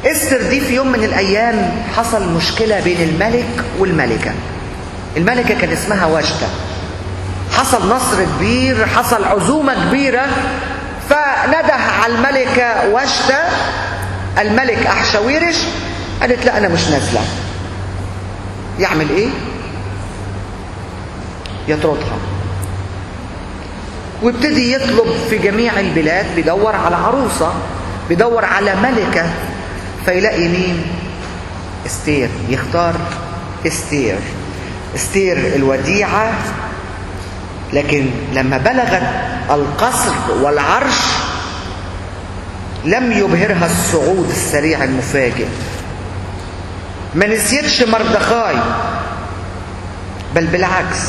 استر دي في يوم من الأيام حصل مشكلة بين الملك والملكة. الملكة كان اسمها واشتى. حصل نصر كبير، حصل عزومة كبيرة، فنده على الملكة واشتى الملك أحشويرش. قالت لا أنا مش نازلة. يعمل إيه؟ يطردها، وابتدي يطلب في جميع البلاد، بيدور على عروسة، بيدور على ملكة، فيلاقي مين؟ استير. يختار استير. استير الوديعة. لكن لما بلغت القصر والعرش لم يبهرها الصعود السريع المفاجئ. ما نسيتش مردخاي، بل بالعكس،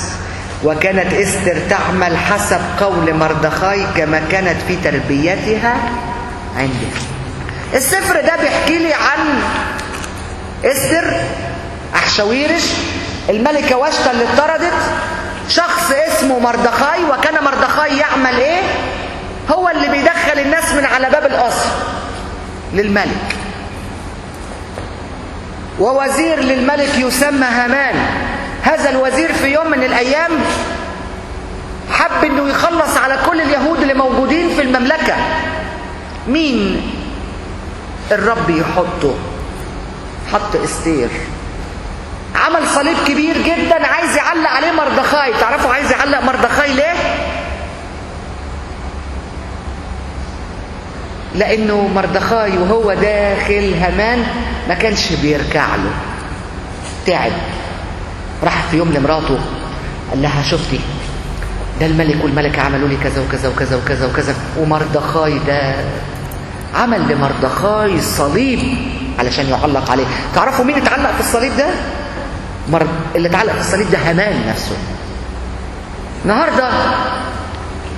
وكانت استر تعمل حسب قول مردخاي كما كانت في تربيتها عنده. السفر ده بيحكي لي عن استر أحشويرش الملكة واشتى اللي اتطردت، شخص اسمه مردخاي، وكان مردخاي يعمل ايه؟ هو اللي بيدخل الناس من على باب القصر للملك. ووزير للملك يسمى هامان. هذا الوزير في يوم من الايام حب انه يخلص على كل اليهود اللي موجودين في المملكة. مين الرب يحطه؟ حط استير. عمل صليب كبير جدا عايز يعلق عليه مردخاي. تعرفوا عايز يعلق مردخاي ليه؟ لانه مردخاي وهو داخل هامان ما كانش بيركع له، تعب. راح في يوم لمراته قال لها شفتي ده الملك والملكة عملوا لي كذا وكذا وكذا وكذا وكذا، ومردخاي ده عمل لمردخاي صليب علشان يعلق عليه. تعرفوا مين اتعلق في الصليب ده؟ اللي اتعلق في الصليب ده هامان نفسه. النهارده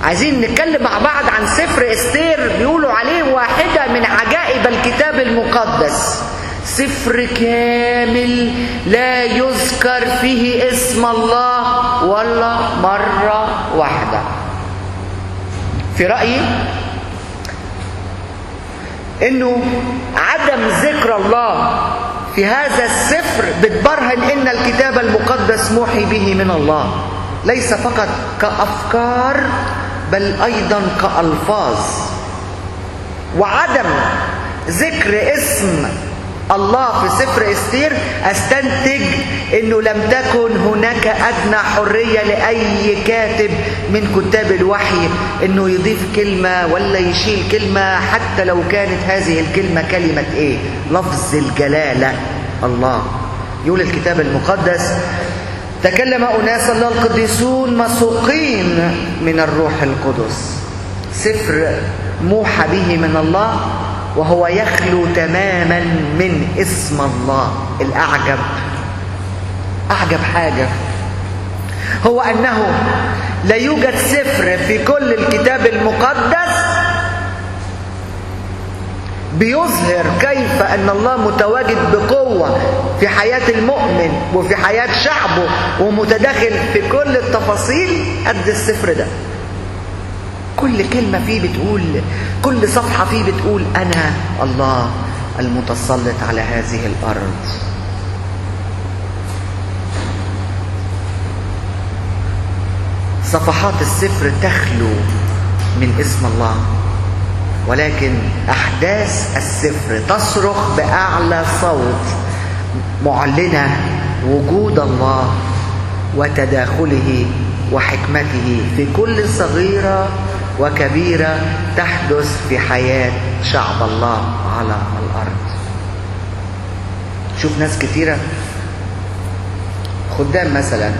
عايزين نتكلم مع بعض عن سفر استير، بيقولوا عليه واحدة من عجائب الكتاب المقدس. سفر كامل لا يذكر فيه اسم الله ولا مرة واحدة. في رأيي انه عدم ذكر الله في هذا السفر بتبرهن ان الكتاب المقدس موحي به من الله، ليس فقط كأفكار بل ايضا كألفاظ. وعدم ذكر اسم الله في سفر استير استنتج انه لم تكن هناك ادنى حرية لاي كاتب من كتاب الوحي انه يضيف كلمة ولا يشيل كلمة، حتى لو كانت هذه الكلمة كلمة ايه؟ لفظ الجلالة الله. يقول الكتاب المقدس تكلم أناس الله القديسون مسوقين من الروح القدس. سفر موحى به من الله وهو يخلو تماما من اسم الله. الأعجب، أعجب حاجة هو أنه لا يوجد سفر في كل الكتاب المقدس بيظهر كيف أن الله متواجد بقوة في حياة المؤمن وفي حياة شعبه ومتداخل في كل التفاصيل قد السفر ده. كل كلمة فيه بتقول، كل صفحة فيه بتقول أنا الله المتسلط على هذه الأرض. صفحات السفر تخلو من اسم الله، ولكن أحداث السفر تصرخ بأعلى صوت معلنة وجود الله وتداخله وحكمته في كل صغيرة وكبيرة تحدث في حياة شعب الله على الأرض. شوف ناس كتيرة، خدام مثلا،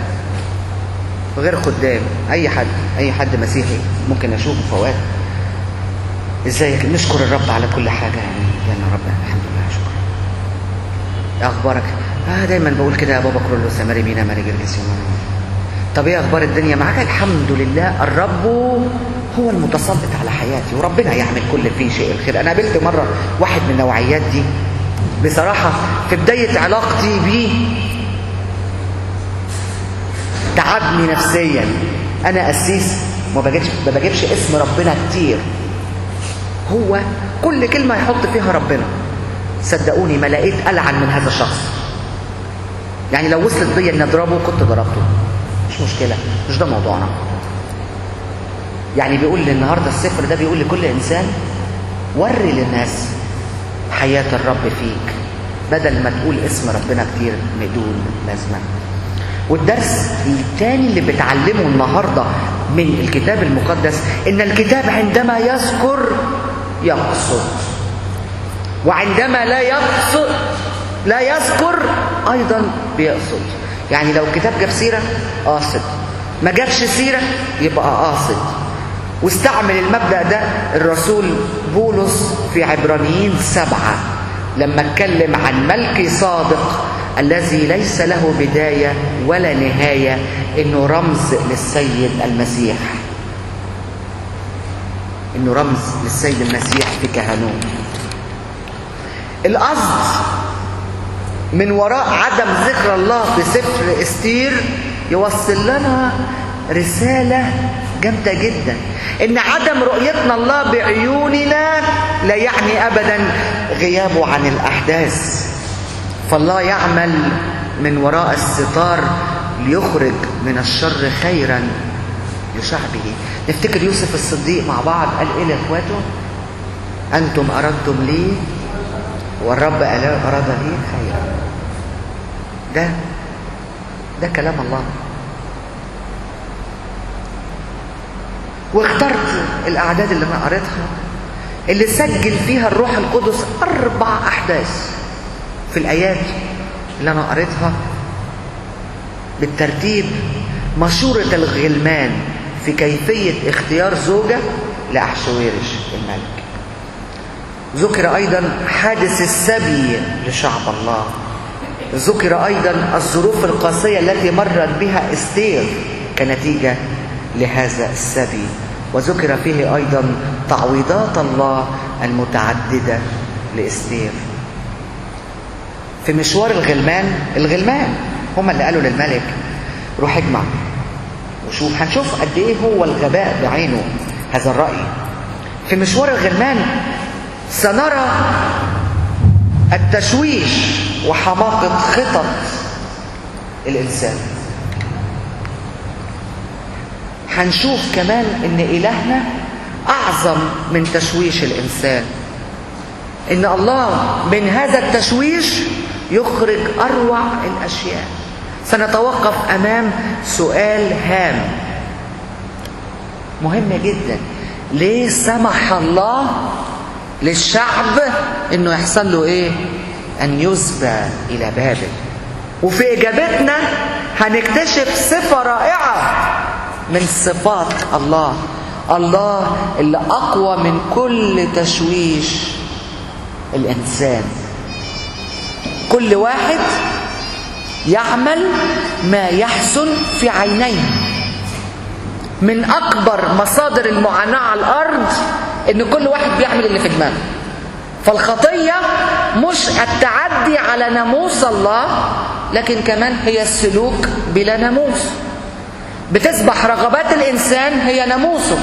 غير خدام، أي حد مسيحي ممكن أشوفه فوات، ازيك، نشكر الرب على كل حاجة يعني رب الحمد لله شكرا. اخبارك؟ دايما بقول كده يا بابا كرولو سماري مينا ماري جرجس. طب ايه اخبار الدنيا معاك؟ الحمد لله الرب هو المتسلط على حياتي وربنا يعمل كل فيه شيء الخير. انا قابلت مرة واحد من النوعيات دي بصراحة في بداية علاقتي بيه تعبني نفسيا. انا قسيس ما بجيبش اسم ربنا كتير، هو كل كلمة يحط فيها ربنا. صدقوني ما لقيت ألعن من هذا الشخص. يعني لو وصلت بيا ان اضربه كنت ضربته، مش مشكلة، مش ده موضوعنا. يعني بيقول لي النهاردة السفر ده بيقول لكل إنسان وري للناس حياة الرب فيك بدل ما تقول اسم ربنا كتير بدون لازمة. والدرس الثاني اللي بتعلمه النهاردة من الكتاب المقدس إن الكتاب عندما يذكر يقصد، وعندما لا يذكر أيضا بيقصد. يعني لو الكتاب جاب سيرة قاصد، ما جابش سيرة يبقى قاصد. واستعمل المبدأ ده الرسول بولس في عبرانيين 7 لما اتكلم عن ملكي صادق الذي ليس له بداية ولا نهاية، إنه رمز للسيد المسيح، إنه رمز للسيد المسيح في كهنوت. القصد من وراء عدم ذكر الله في سفر استير يوصل لنا رسالة جامدة جدا، إن عدم رؤيتنا الله بعيوننا لا يعني أبدا غيابه عن الأحداث. فالله يعمل من وراء الستار ليخرج من الشر خيرا لشعبه. نفتكر يوسف الصديق مع بعض قال إيه لإخواته؟ أنتم أردتم لي والرب أراد لي خيرا. ده كلام الله. واخترت الأعداد اللي أنا قريتها اللي سجل فيها الروح القدس 4 أحداث في الآيات اللي أنا قريتها بالترتيب. مشورة الغلمان في كيفية اختيار زوجة لأحشويرش الملك. ذكر أيضا حادث السبي لشعب الله. ذكر أيضا الظروف القاسية التي مرت بها استير كنتيجة لهذا السبي. وذكر فيه أيضا تعويضات الله المتعددة لإستير. في مشوار الغلمان هم اللي قالوا للملك روح اجمع وشوف. هنشوف قد ايه هو الغباء بعينه هذا الرأي. في مشوار الغلمان سنرى التشويش وحماقة خطط الإنسان. هنشوف كمان ان إلهنا أعظم من تشويش الإنسان، إن الله من هذا التشويش يخرج أروع الأشياء. سنتوقف أمام سؤال هام مهم جدا: ليه سمح الله للشعب إنه يحصل له إيه؟ أن يسبى إلى بابل. وفي إجابتنا هنكتشف صفة رائعة من صفات الله، الله اللي أقوى من كل تشويش الإنسان. كل واحد يعمل ما يحسن في عينيه. من أكبر مصادر المعاناة على الأرض إن كل واحد بيعمل اللي في دماغه. فالخطية مش التعدي على ناموس الله، لكن كمان هي السلوك بلا ناموس. بتصبح رغبات الإنسان هي ناموسه،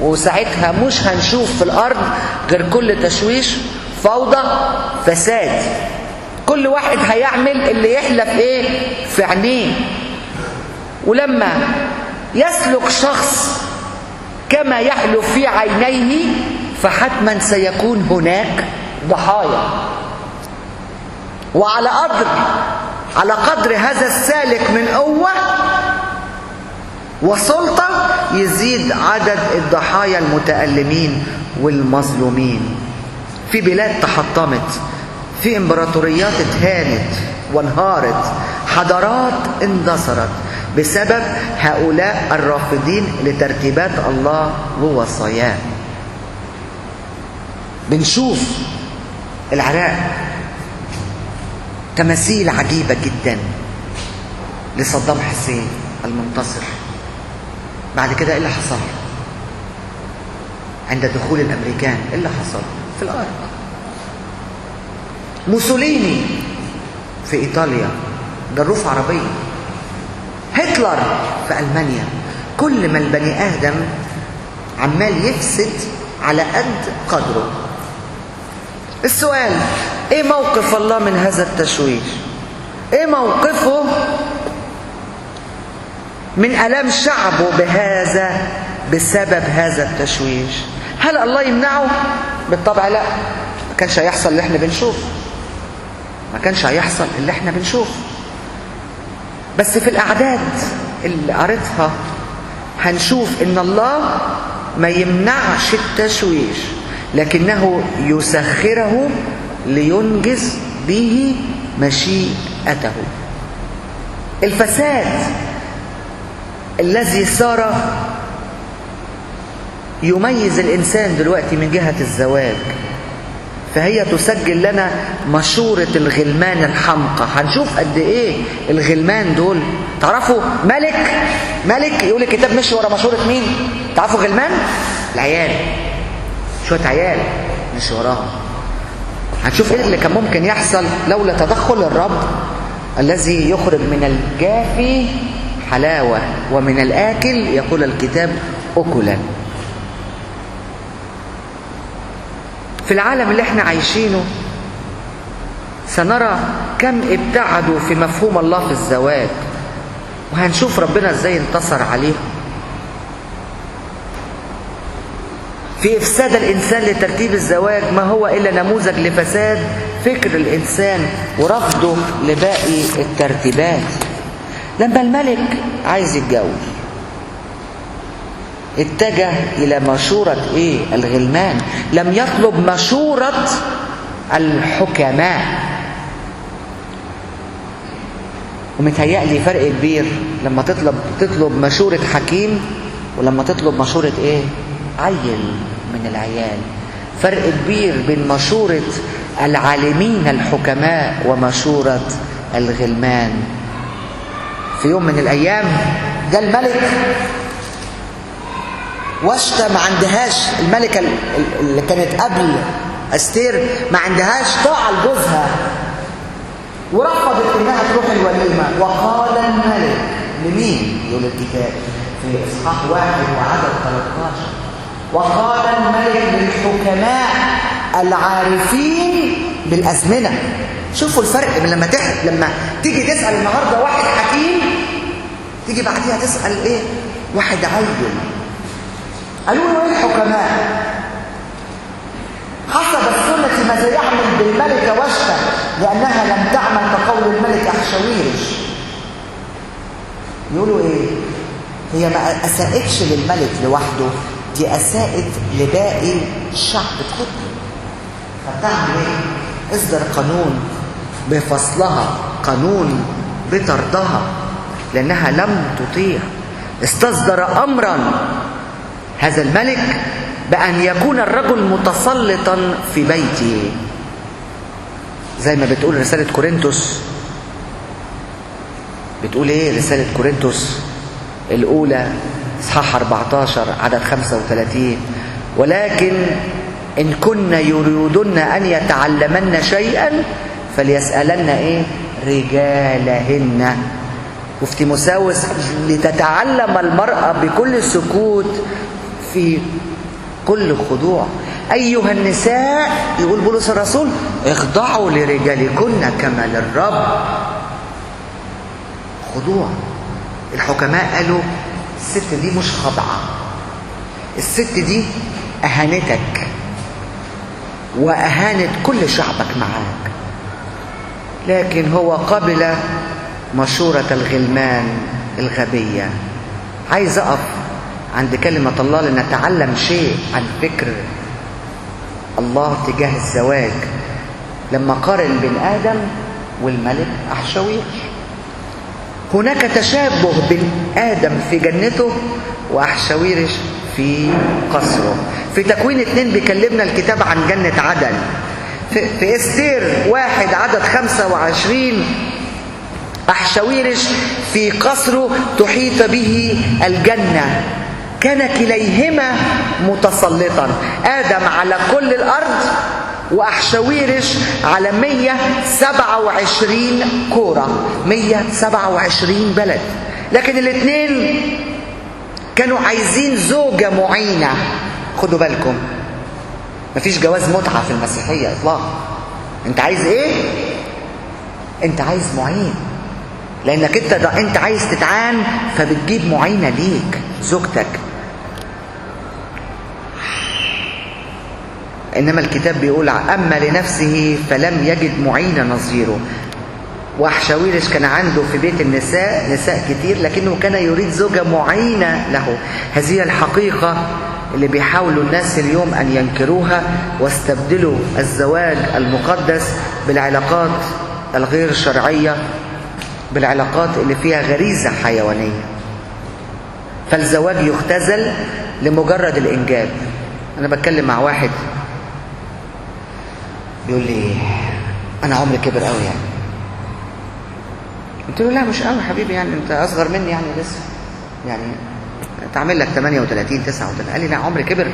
وساعتها مش هنشوف في الأرض غير كل تشويش، فوضى، فساد. كل واحد هيعمل اللي يحلف ايه في عينيه. ولما يسلك شخص كما يحلف في عينيه فحتما سيكون هناك ضحايا. وعلى قدر هذا السالك من قوة وسلطة يزيد عدد الضحايا المتألمين والمظلومين. في بلاد تحطمت، في امبراطوريات اتهانت وانهارت، حضارات اندثرت بسبب هؤلاء الرافضين لترتيبات الله ووصاياه. بنشوف العراق تماثيل عجيبة جدا لصدام حسين المنتصر. بعد كده ايه اللي حصل؟ عند دخول الامريكان ايه اللي حصل في الارض؟ موسوليني في ايطاليا، جروف عربية. هتلر في المانيا. كل ما البني ادم عمال يفسد على قد قدره. السؤال: ايه موقف الله من هذا التشويش؟ ايه موقفه من الام شعبه بسبب هذا التشويش؟ هل الله يمنعه؟ بالطبع لا. ما كانش هيحصل اللي احنا بنشوفه. بس في الأعداد اللي قريتها هنشوف إن الله ما يمنعش التشويش، لكنه يسخره لينجز به مشيئته. الفساد الذي صار يميز الإنسان دلوقتي من جهة الزواج، فهي تسجل لنا مشورة الغلمان الحمقى. هنشوف قد ايه الغلمان دول. تعرفوا ملك يقول الكتاب مشي ورا مشورة مين؟ تعرفوا غلمان؟ العيال، شوية عيال مشي وراهم. هنشوف ايه اللي كان ممكن يحصل لولا تدخل الرب الذي يخرج من الجافي حلاوة ومن الآكل يقول الكتاب أكلا. في العالم اللي احنا عايشينه سنرى كم ابتعدوا في مفهوم الله في الزواج، وهنشوف ربنا ازاي انتصر عليهم في إفساد الإنسان لترتيب الزواج، ما هو إلا نموذج لفساد فكر الإنسان ورفضه لباقي الترتيبات. لما الملك عايز يتجوز اتجه إلى مشورة الغلمان، لم يطلب مشورة الحكماء. ومتهيألي فرق كبير لما تطلب مشورة حكيم ولما تطلب مشورة عيل من العيال. فرق كبير بين مشورة العالمين الحكماء ومشورة الغلمان. في يوم من الأيام جاء الملك واشتى، ما عندهاش الملكة اللي كانت قبل أستير ما عندهاش طاعة لجوزها ورفضت انها تروح الوليمة. وقال الملك لمين؟ يقول الكتاب في إصحاح 1 وعدد 13 وقال الملك للحكماء العارفين بالأزمنة. شوفوا الفرق من لما تيجي تسأل النهاردة واحد حكيم، تيجي بعديها تسأل واحد عيل. قالوا له الحكماء حسب السنة ماذا يعمل بالملكة واشتى لأنها لم تعمل كقول الملك أحشويرش. يقولوا هي ما أساءتش للملك لوحده، دي أساءت لباقي الشعب كله. فتعمل اصدر قانون بفصلها، قانون بطردها لأنها لم تطيع. استصدر أمرا هذا الملك بأن يكون الرجل متسلطا في بيته، زي ما بتقول رسالة كورنثوس. بتقول رسالة كورنثوس الأولى إصحاح 14 عدد 35 ولكن إن كن يريدن أن يتعلمن شيئا فليسألن رجالهن. وفي تيموثاوس لتتعلم المرأة بكل سكوت في كل خضوع. أيها النساء يقول بولس الرسول اخضعوا لرجالكن كما للرب. خضوع. الحكماء قالوا الست دي مش خاضعة، الست دي أهانتك وأهانت كل شعبك معاك. لكن هو قبل مشورة الغلمان الغبية. عايز أقف عند كلمة الله لنتعلم شيء عن فكر الله تجاه الزواج لما قارن بين آدم والملك أحشويرش. هناك تشابه بين آدم في جنته وأحشويرش في قصره. في تكوين 2 بيكلمنا الكتاب عن جنة عدن. في استير 1 عدد 25 أحشويرش في قصره تحيط به الجنة، كان كليهما متسلطا، آدم على كل الأرض وأحشويرش على 127 كورة، 127 بلد. لكن الاثنين كانوا عايزين زوجة معينة. خدوا بالكم، مفيش جواز متعة في المسيحية إطلاقا. انت عايز انت عايز معين، لانك انت عايز تتعان فبتجيب معينة ليك زوجتك. انما الكتاب بيقول اما لنفسه فلم يجد معين نظيره. وأحشويرش كان عنده في بيت النساء نساء كتير، لكنه كان يريد زوجة معينة له. هذه الحقيقة اللي بيحاولوا الناس اليوم أن ينكروها واستبدلوا الزواج المقدس بالعلاقات الغير شرعية، بالعلاقات اللي فيها غريزة حيوانية. فالزواج يختزل لمجرد الإنجاب. أنا بتكلم مع واحد بيقول لي أنا عمري كبر قوي يعني. قلت له لا مش قوي حبيبي، يعني أنت أصغر مني يعني لسه، يعني تعمل لك 38 39. قال لي لا عمري كبر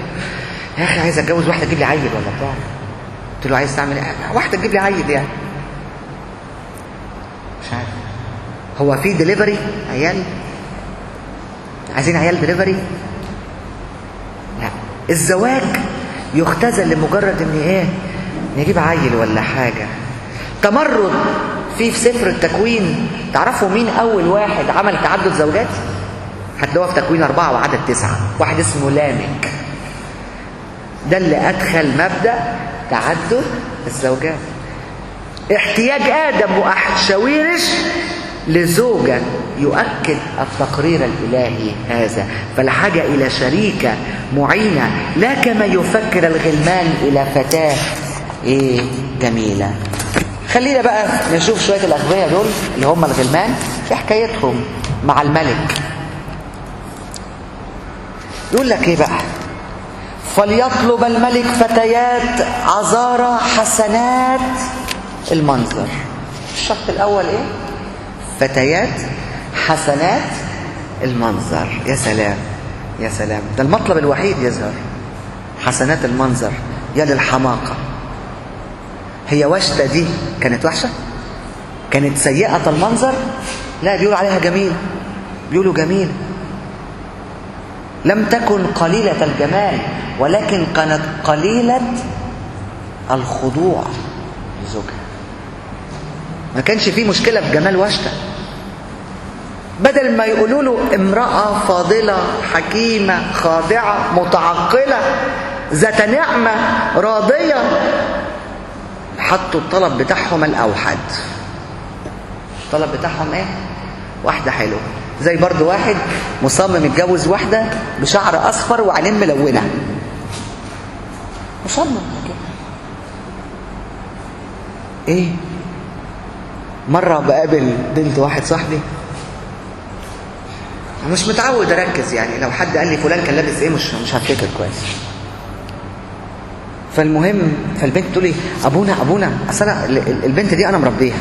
يا أخي، عايز أتجوز واحدة تجيب لي عيل ولا بتاع. قلت له عايز تعمل إيه؟ واحدة تجيب لي عيل يعني. مش عارف هو في ديليفري عيال؟ عايزين عيال دليفري؟ لا، الزواج يختزل لمجرد ان ايه؟ نجيب عيل ولا حاجة. تمرد في سفر التكوين. تعرفوا مين اول واحد عمل تعدد زوجات؟ هتلاقوها في تكوين 4 وعدد 9. واحد اسمه لامك، ده اللي ادخل مبدأ تعدد الزوجات. احتياج ادم واحشاويرش لزوجة يؤكد التقرير الالهي هذا، فالحاجة الى شريكة معينة، لا كما يفكر الغلمان الى فتاة ايه جميلة. خلينا بقى نشوف شوية الاغبياء دول اللي هم الغلمان في حكايتهم مع الملك. يقول لك ايه بقى؟ فليطلب الملك فتيات عذارى حسنات المنظر. الشرط الاول ايه؟ فتيات حسنات المنظر. يا سلام يا سلام، ده المطلب الوحيد يظهر حسنات المنظر. يا للحماقة، هي وشتة دي كانت وحشة؟ كانت سيئة المنظر؟ لا، بيقولوا عليها جميل، بيقولوا جميل. لم تكن قليلة الجمال، ولكن كانت قليلة الخضوع لزوجها. ما كانش فيه مشكلة في جمال وشتة. بدل ما يقولوا له امرأة فاضلة حكيمة خاضعة متعقلة ذات نعمة راضية، حطوا الطلب بتاعهم الأوحد. الطلب بتاعهم ايه؟ واحدة حلوة. زي برضو واحد مصمم يتجوز واحدة بشعر أصفر وعينين ملونة، مصمم كده. ايه؟ مرة بقابل بنت واحد صاحبي، مش متعود اركز، يعني لو حد قال لي فلان كان لابس ايه مش هفتكر كويس. فالمهم فالبنت تقول لي ابونا اصل انا البنت دي انا مربيها،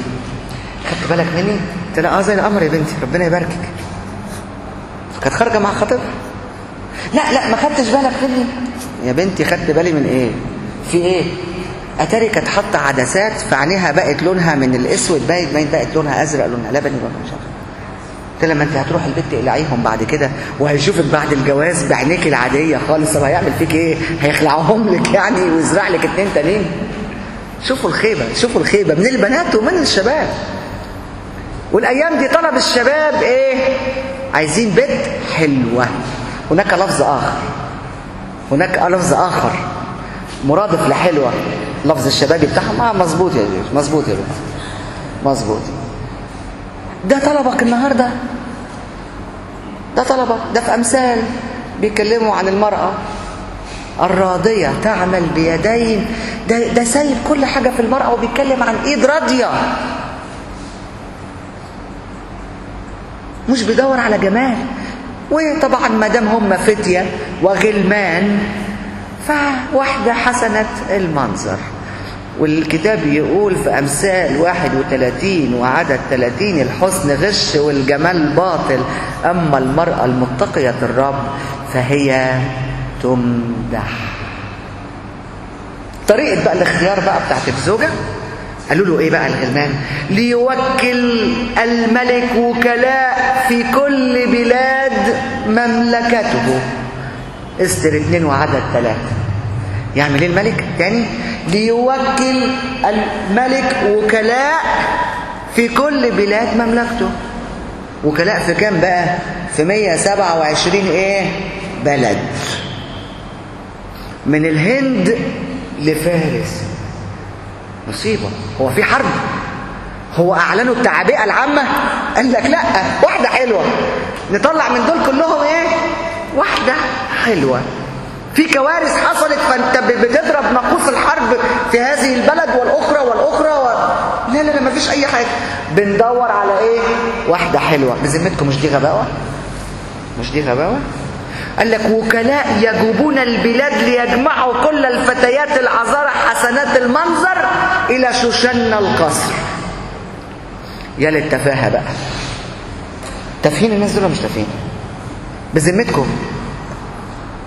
خدت بالك مني؟ قلت لها زي القمر يا بنتي، ربنا يباركك. فكانت خارجه مع خطيبها. لا ما خدتش بالك مني يا بنتي. خدت بالي من ايه؟ في ايه؟ اتاري كانت حاطه عدسات في عينيها، بقت لونها من الاسود باين بقت لونها ازرق، لونها لبني، ولا مش عارف. قلت لها ما انت هتروح البيت تقلعيهم بعد كده، وهيشوفك بعد الجواز بعينيك العاديه خالص. طب هيعمل فيك ايه؟ هيخلعهم لك يعني ويزرع لك 2 تانيين. شوفوا الخيبه، شوفوا الخيبه من البنات ومن الشباب. والايام دي طلب الشباب ايه؟ عايزين بنت حلوه. هناك لفظ اخر مرادف لحلوه، لفظ الشباب بتاعهم. مظبوط يا جيش، مظبوط يا بنت، مظبوط. ده طلبك النهارده؟ ده طلبك؟ ده في امثال بيتكلموا عن المرأة الراضية تعمل بيدين. ده سايب كل حاجة في المرأة وبيتكلم عن ايد راضية، مش بيدور على جمال. وطبعا ما دام هم فتية وغلمان فواحدة حسنة المنظر. والكتاب يقول في أمثال 31 وعدد 30 الحسن غش والجمال باطل، أما المرأة المتقية الرب فهي تمدح. طريقة بقى الاختيار بقى بتاعت الزوجة، قالوا له ايه بقى الغلمان؟ ليوكل الملك وكلاء في كل بلاد مملكته. استر 2 وعدد 3. يعمل ايه الملك تاني؟ ليوكل الملك وكلاء في كل بلاد مملكته. وكلاء في كام بقى؟ في 127 ايه بلد، من الهند لفارس. مصيبة. هو في حرب؟ هو اعلنوا التعبئة العامة؟ قال لك لا، واحدة حلوة نطلع من دول كلهم ايه؟ واحدة حلوة. في كوارث حصلت فانت بتضرب ناقوس الحرب في هذه البلد والاخرى لا ما فيش اي حاجه. بندور على ايه؟ واحده حلوه. بذمتكم مش دي غباوه؟ مش دي غباوه؟ قال لك وكلاء يجوبون البلاد ليجمعوا كل الفتيات العذارى حسنات المنظر الى شوشن القصر. يا للتفاهه بقى. تافهين الناس دول مش تافهين؟ بذمتكم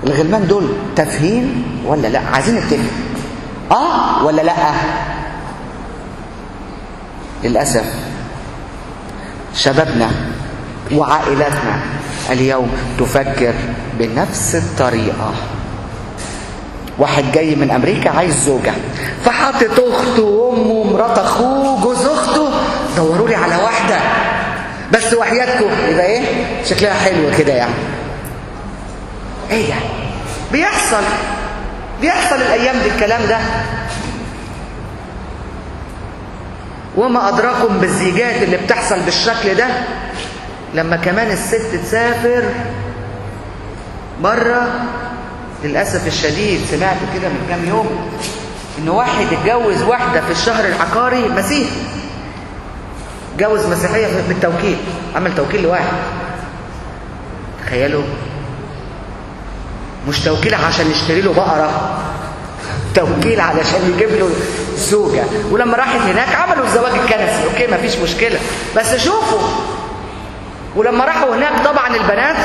الغلمان دول تافهين ولا لا؟ عايزين نتفق ولا لا؟ للاسف شبابنا وعائلتنا اليوم تفكر بنفس الطريقة. واحد جاي من أمريكا عايز زوجة، فحاطط أخته وأمه ومرات أخوه جوز أخته، دوروا لي على واحدة بس وحياتكم يبقى إيه شكلها حلو كده يعني. إيه يعني بيحصل الأيام دي الكلام ده. وما أدراكم بالزيجات اللي بتحصل بالشكل ده لما كمان الست تسافر بره. للأسف الشديد سمعت كده من كام يوم إن واحد اتجوز واحدة في الشهر العقاري مسيحي، جوز مسيحية بالتوكيل، عمل توكيل لواحد. تخيلوا، مش توكيل عشان يشتري له بقرة، توكيل علشان يجيب له زوجة. ولما راحت هناك عملوا الزواج الكنسي، اوكي مفيش مشكلة، بس شوفوا. ولما راحوا هناك طبعا البنات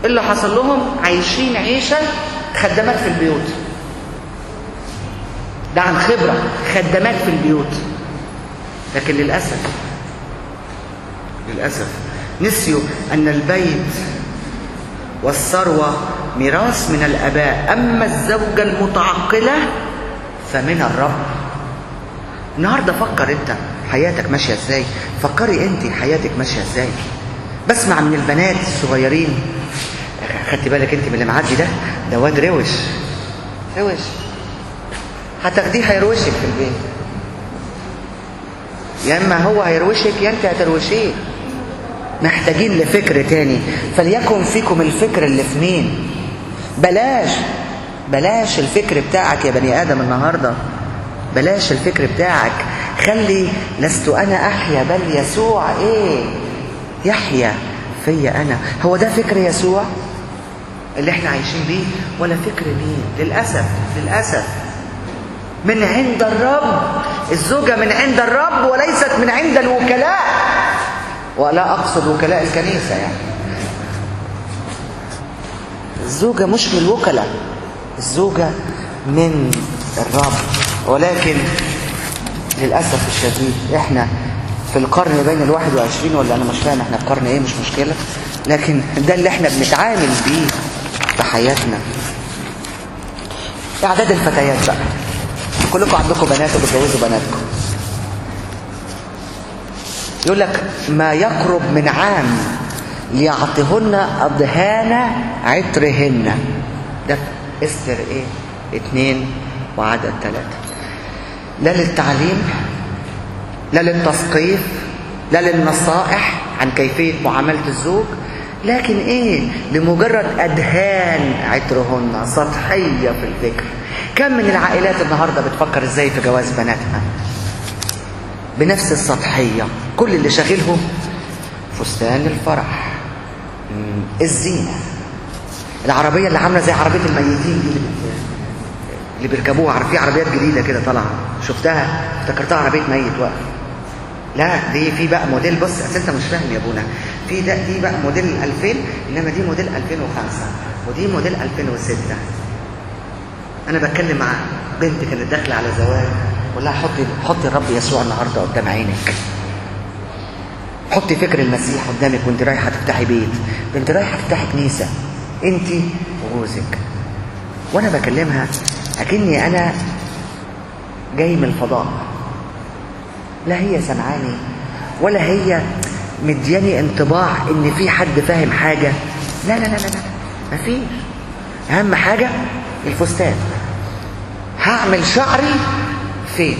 اللي حصل لهم عايشين عيشة خدامات في البيوت. ده عن خبرة، خدامات في البيوت. لكن للأسف نسيوا أن البيت والثروة ميراث من الآباء، أما الزوجة المتعقلة فمن الرب. النهاردة فكر أنت حياتك ماشية إزاي، فكري أنت حياتك ماشية إزاي. بسمع من البنات الصغيرين، خدت بالك أنت من اللي معدي ده واد روش، هتاخديه هيروشك في البيت، يا إما هو هيروشك يا أنت هتروشيه. محتاجين لفكر تاني. فليكن فيكم الفكر اللي في مين. بلاش الفكر بتاعك يا بني آدم النهاردة، بلاش الفكر بتاعك. خلي لست أنا أحيا بل يسوع يحيا فيا أنا. هو ده فكر يسوع اللي احنا عايشين بيه ولا فكر مين؟ للأسف من عند الرب. الزوجة من عند الرب وليست من عند الوكلاء، ولا أقصد وكلاء الكنيسة يعني. الزوجة مش من الوكلاء، الزوجة من الرب. ولكن للأسف الشديد احنا في القرن بين 21 ولا أنا مش فاهم احنا في قرن ايه، مش مشكلة، لكن ده اللي احنا بنتعامل بيه في حياتنا. إعداد الفتيات بقى، كلكم عندكم بنات وبتجوزوا بناتكم. يقول لك ما يقرب من عام ليعطهن أضهان عطرهن. ده استر 2 وعدد 3. لا للتعليم، لا للتثقيف، لا للنصائح عن كيفية معاملة الزوج، لكن لمجرد أدهان عطرهن، سطحية في الفكر. كم من العائلات النهاردة بتفكر ازاي في جواز بناتها بنفس السطحية. كل اللي شاغلهم فستان الفرح، الزينة، العربية اللي عاملة زي عربية الميتين دي اللي بيركبوها. في عربيات جديدة كده طالعة، شفتها افتكرتها عربية ميت واقف. لا دي في بقى موديل، بص انت مش فاهم يا ابونا، دي بقى موديل 2000، انما دي موديل 2005 ودي موديل 2006. انا بتكلم مع بنت كانت داخله على زواج، بقول لها حطي الرب يسوع النهارده قدام عينك، حطي فكر المسيح قدامك وانت رايحه تفتحي بيت، انت رايحه تفتحي كنيسه انت وجوزك. وانا بكلمها اكني انا جاي من الفضاء، لا هي سمعاني ولا هي مدياني انطباع ان في حد فاهم حاجه. لا لا لا لا مفيش. اهم حاجه الفستان، هعمل شعري فين.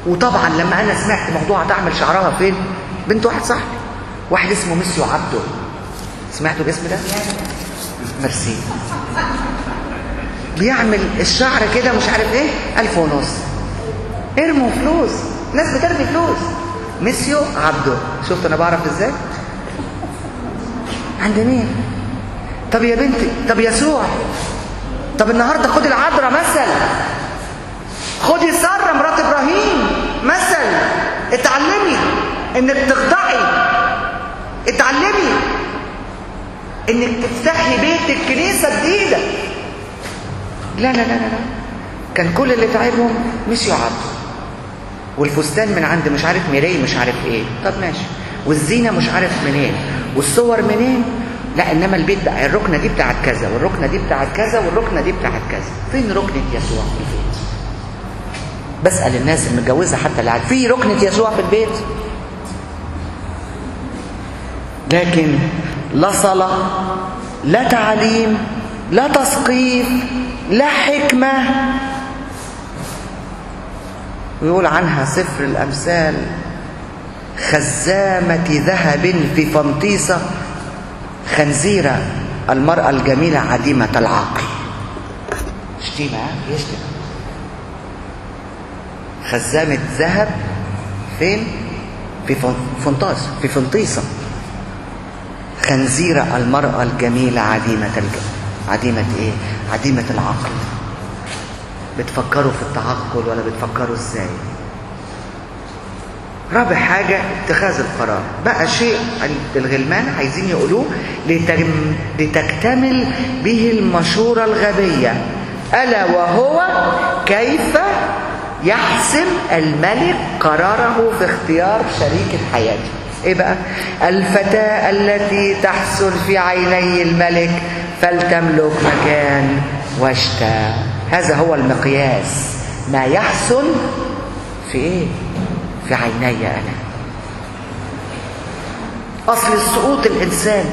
وطبعا لما انا سمعت موضوع هتعمل شعرها فين، بنت واحد صاحبي، واحد اسمه ميسيو عبده، سمعتوا الاسم ده؟ ميرسي. بيعمل الشعر كده مش عارف 1500. ارموا فلوس، ناس بترمي فلوس. ميسيو عبده، شفت انا بعرف ازاي؟ عند مين؟ طب يا بنتي، طب يسوع، طب النهارده خدي العذراء مثل، خدي سارة مرات ابراهيم مثل. اتعلمي انك تخضعي، اتعلمي انك تفتحي بيت الكنيسه جديده. لا لا لا لا، كان كل اللي تعبهم مش يعد، والفستان من عند مش عارف ميري مش عارف ايه. طب ماشي، والزينة مش عارف منين، والصور منين. لا، انما البيت بقى الركنة دي بتاعت كذا، والركنة دي بتاعت كذا، والركنة دي بتاعت كذا. فين ركنة يسوع في البيت؟ بسأل الناس المتجوزة حتى اللي قاعد، في ركنة يسوع في البيت؟ لكن لا صلاة، لا تعليم، لا تثقيف، لا حكمة. ويقول عنها سفر الأمثال: خزامة ذهب في فنطيسة، خنزيرة المرأة الجميلة عديمة العقل. شتيمة، يشتم. خزامة ذهب فين؟ في فنطيسة، خنزيرة المرأة الجميلة عديمة ايه؟ عديمة العقل. بتفكروا في التعقل ولا بتفكروا ازاي؟ رابع حاجة اتخاذ القرار. بقى شيء عند الغلمان عايزين يقولوه لتكتمل به المشورة الغبية، ألا وهو كيف يحسم الملك قراره في اختيار شريكة حياته. ايه بقى؟ الفتاة التي تحسن في عيني الملك فلتملك مكان واشتا. هذا هو المقياس، ما يحسن في ايه؟ في عيني انا. اصل السقوط الانسان،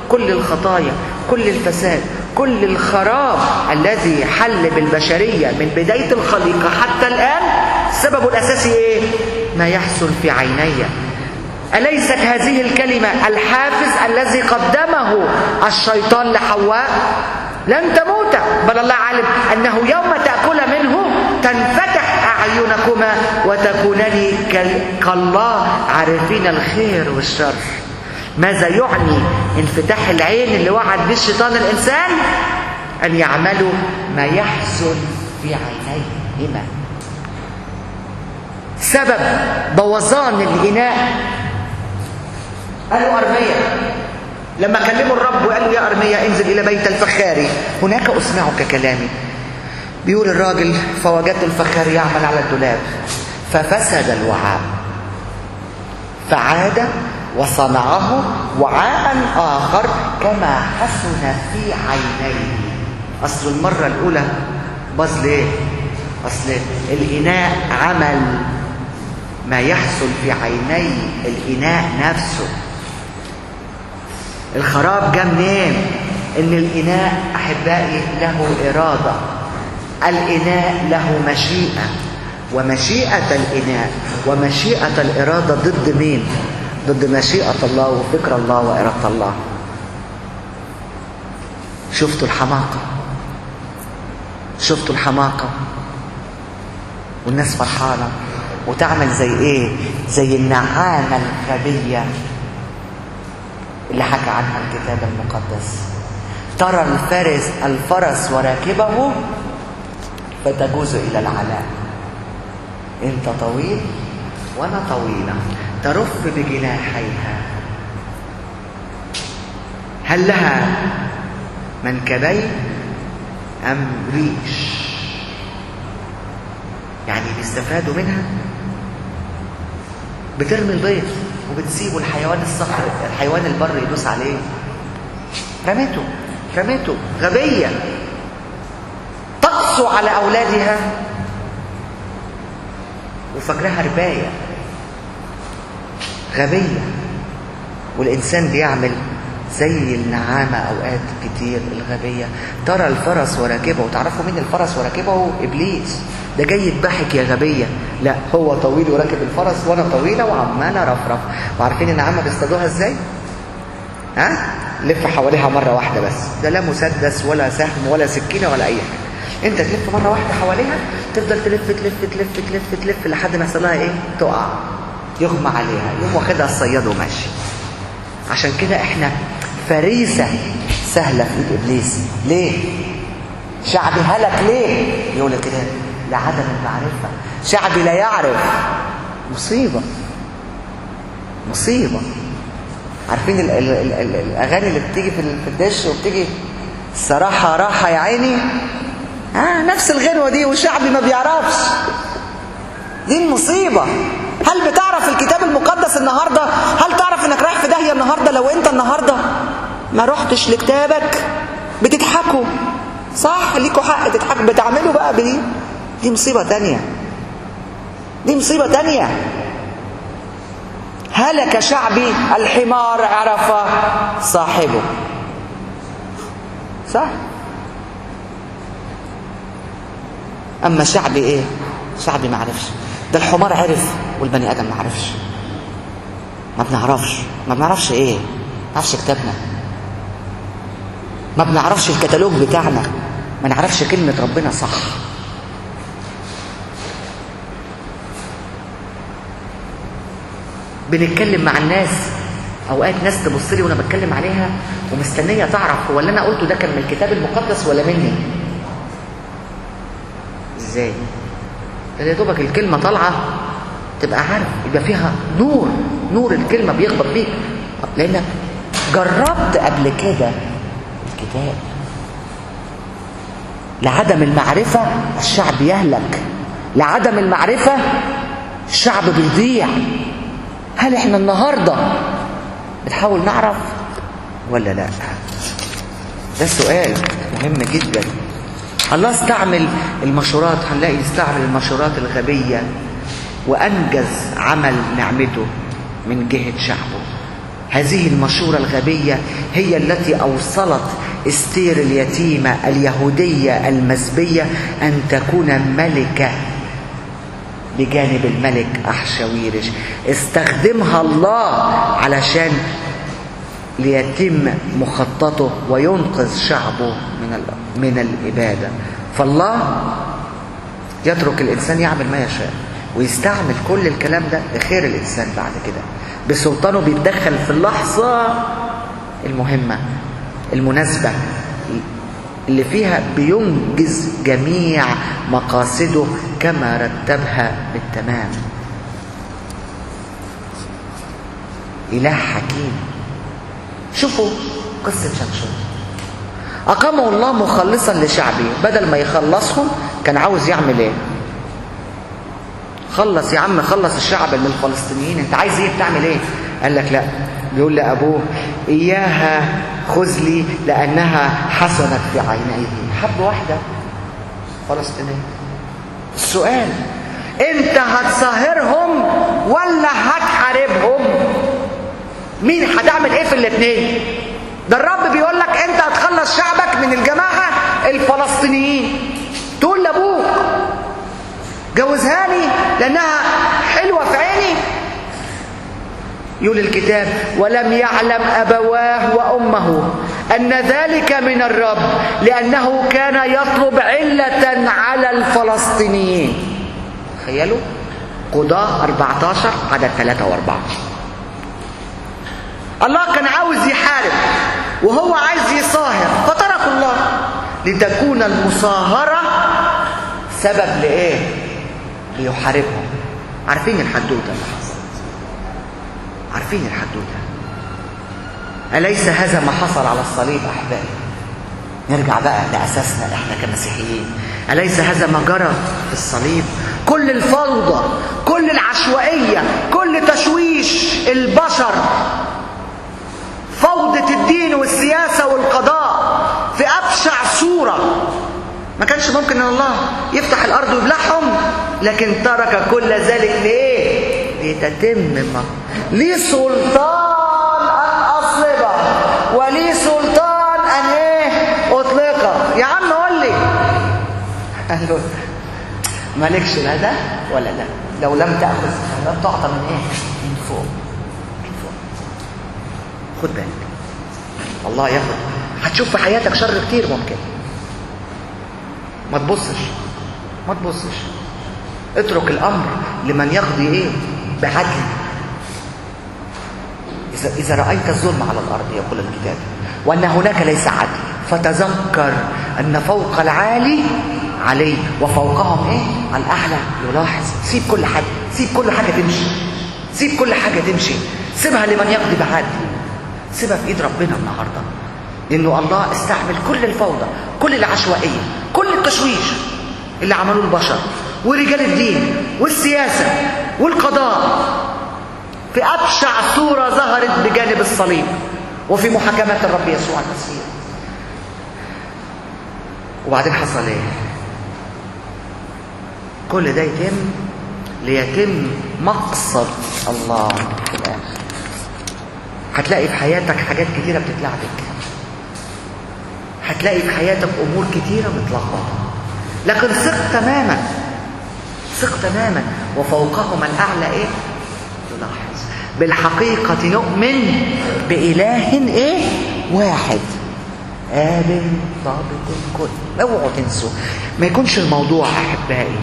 كل الخطايا، كل الفساد، كل الخراب الذي حل بالبشرية من بداية الخليقة حتى الآن، سببه الأساسي ايه؟ ما يحصل في عيني. أليست هذه الكلمة الحافز الذي قدمه الشيطان لحواء؟ لن تموت، بل الله عالم أنه يوم تأكل منه تنفتح أعينكما وتكونني كالله عارفين الخير والشر. ماذا يعني انفتاح العين اللي وعد به الشيطان الإنسان؟ أن يعملوا ما يحسن في عينيهما. سبب بوظان الإناء قالوا أرميا لما كلموا الرب وقالوا يا أرميا انزل إلى بيت الفخاري هناك أسمعك كلامي. بيقول الراجل: فوجدت الفخار يعمل على الدولاب ففسد الوعاء، فعاد وصنعه وعاء آخر كما حسن في عينيه. أصل المرة الأولى باظ ليه؟ أصل الإناء عمل ما يحصل في عيني الإناء نفسه. الخراب جاء منين؟ إن الإناء أحبائي له إرادة، الإناء له مشيئة، ومشيئة الإناء ومشيئة الإرادة ضد مين؟ ضد مشيئة الله وفكر الله وإرادة الله. شفتوا الحماقة؟ شفتوا الحماقة؟ والناس فرحانة وتعمل زي ايه؟ زي النعامة الغبية اللي حكى عنها الكتاب المقدس. ترى الفرس وراكبه فتجوز إلى العلاء. انت طويل وانا طويلة، ترف بجناحيها. هل لها منكبين أم ريش؟ يعني بيستفادوا منها. بترمي البيض وبتسيبه الحيوان الصخر، الحيوان البر يدوس عليه. رميته غبية. تقسو على أولادها وفكرها رباية، غبية. والإنسان بيعمل زي النعامة أوقات كتير الغبية. ترى الفرس وراكبه، وتعرفوا مين الفرس وراكبه؟ إبليس. ده جاي يذبحك يا غبية. لا، هو طويل وراكب الفرس وانا طويلة وعمالة رفرف. وعارفين النعامة بيصطادوها ازاي؟ لف حواليها مرة واحدة بس، ده لا مسدس ولا سهم ولا سكينة ولا اي حاجة. انت تلف مرة واحدة حواليها، تفضل تلف تلف تلف تلف تلف لحد ما يحصلها ايه؟ تقع، يغمى عليها، يقوم واخدها الصياد وماشي. عشان كده احنا فريسة سهلة في ايد ابليس. ليه؟ شعبي هلك ليه؟ يقول لك كده لعدم المعرفة. شعبي لا يعرف. مصيبة. عارفين الأغاني اللي بتيجي في الدش وبتيجي الصراحة راحة يا عيني؟ نفس الغنوة دي، وشعبي ما بيعرفش. دي المصيبة. هل بتعرف الكتاب المقدس النهاردة؟ هل تعرف انك رايح في داهية النهاردة لو انت النهاردة ما رحتش لكتابك؟ بتضحكوا، صح؟ ليكوا حق تضحكوا، بتعملوا بقى بدي. دي مصيبة تانية، دي مصيبة تانية. هلك شعبي الحمار عرف صاحبه، صح؟ اما شعبي ايه؟ شعبي ما عرفش. ده الحمار عرف والبني ادم ما عرفش. ما بنعرفش ايه؟ ما بنعرفش كتابنا، ما بنعرفش الكتالوج بتاعنا، ما نعرفش كلمة ربنا صح. بنتكلم مع الناس، اوقات ناس تبص لي وانا بتكلم عليها ومستنيه تعرف هو اللي انا قلته ده كان من الكتاب المقدس ولا مني. ازاي؟ ده يا دوبك الكلمه طالعه تبقى عارف، يبقى فيها نور الكلمه بيخبط بيك، لانك جربت قبل كده الكتاب. لعدم المعرفه الشعب يهلك، لعدم المعرفه الشعب بيضيع. هل احنا النهاردة بنحاول نعرف ولا لا؟ ده سؤال مهم جدا. الله استعمل المشورات، هنلاقي استعمل المشورات الغبية وأنجز عمل نعمته من جهة شعبه. هذه المشورة الغبية هي التي أوصلت استير اليتيمة اليهودية المزبية أن تكون ملكة بجانب الملك أحشويرش. استخدمها الله علشان ليتم مخططه وينقذ شعبه من الإبادة. فالله يترك الإنسان يعمل ما يشاء ويستعمل كل الكلام ده لخير الإنسان. بعد كده بسلطانه بيتدخل في اللحظة المهمة المناسبة اللي فيها بينجز جميع مقاصده كما رتبها بالتمام. إله حكيم. شوفوا قصة شمشون، أقامه الله مخلصا لشعبه. بدل ما يخلصهم كان عاوز يعمل ايه؟ خلص يا عم، خلص الشعب من الفلسطينيين، انت عايز ايه؟ بتعمل ايه؟ قال لك لا، بيقول لأبوه إياها خذ لي لأنها حسنت في عينيه. حب واحدة فلسطينية. السؤال، انت هتصاهرهم ولا هتحاربهم؟ مين هتعمل ايه في الاثنين؟ ده الرب بيقول لك انت هتخلص شعبك من الجماعة الفلسطينيين. تقول لابوك جوزها لي لانها حلوة في عيني. يقول الكتاب ولم يعلم أبواه وأمه أن ذلك من الرب لأنه كان يطلب علة على الفلسطينيين. تخيلوا قضاء 14 عدد 3 و4. الله كان عاوز يحارب وهو عايز يصاهر، فترك الله لتكون المصاهرة سبب لإيه؟ ليحاربهم. عارفين الحدوتة اللي حصلت؟ عارفين الحدوتة؟ أليس هذا ما حصل على الصليب أحبائي؟ نرجع بقى لأساسنا احنا كمسيحيين. أليس هذا ما جرى في الصليب؟ كل الفوضى، كل العشوائية، كل تشويش البشر، فوضى الدين والسياسة والقضاء في أبشع صورة. ما كانش ممكن أن الله يفتح الأرض ويبلعهم، لكن ترك كل ذلك لإيه؟ لتتم لي سلطان أن أصلبه ولي سلطان أن إيه؟ أطلقه. يا عم قول لي، قال له مالكش لا ده ولا ده، لو لم تأخذ لم تعطى من إيه؟ من فوق. من فوق. خد بالك، الله ياخد. هتشوف في حياتك شر كتير ممكن. ما تبصش، ما تبصش، اترك الأمر لمن يقضي إيه؟ بعدل. إذا رأيت الظلم على الأرض يقول الكتاب وأن هناك ليس عدل، فتذكر أن فوق العالي عليه وفوقهم إيه؟ على الأعلى يلاحظ. سيب كل حاجة، سيب كل حاجة تمشي، سيب كل حاجة تمشي، سيبها لمن يقضي بعدل، سيبها في إيد ربنا النهاردة. لأنه الله استعمل كل الفوضى، كل العشوائية، كل التشويش اللي عملوه البشر ورجال الدين والسياسة والقضاء في أبشع صورة ظهرت بجانب الصليب وفي محاكمات الرب يسوع المسيح. وبعدين حصل ايه؟ كل ده يتم ليتم مقصد الله في الآخر. هتلاقي في حياتك حاجات كتيرة بتتلعبك، هتلاقي في حياتك أمور كتيرة متلخبطة، لكن ثق تماما، ثق تماما، وفوقهما الأعلى ايه؟ تلاحظ بالحقيقة نؤمن بإله ايه؟ واحد آب ضابط الكل. اوعوا تنسوا، ما يكونش الموضوع أحبائي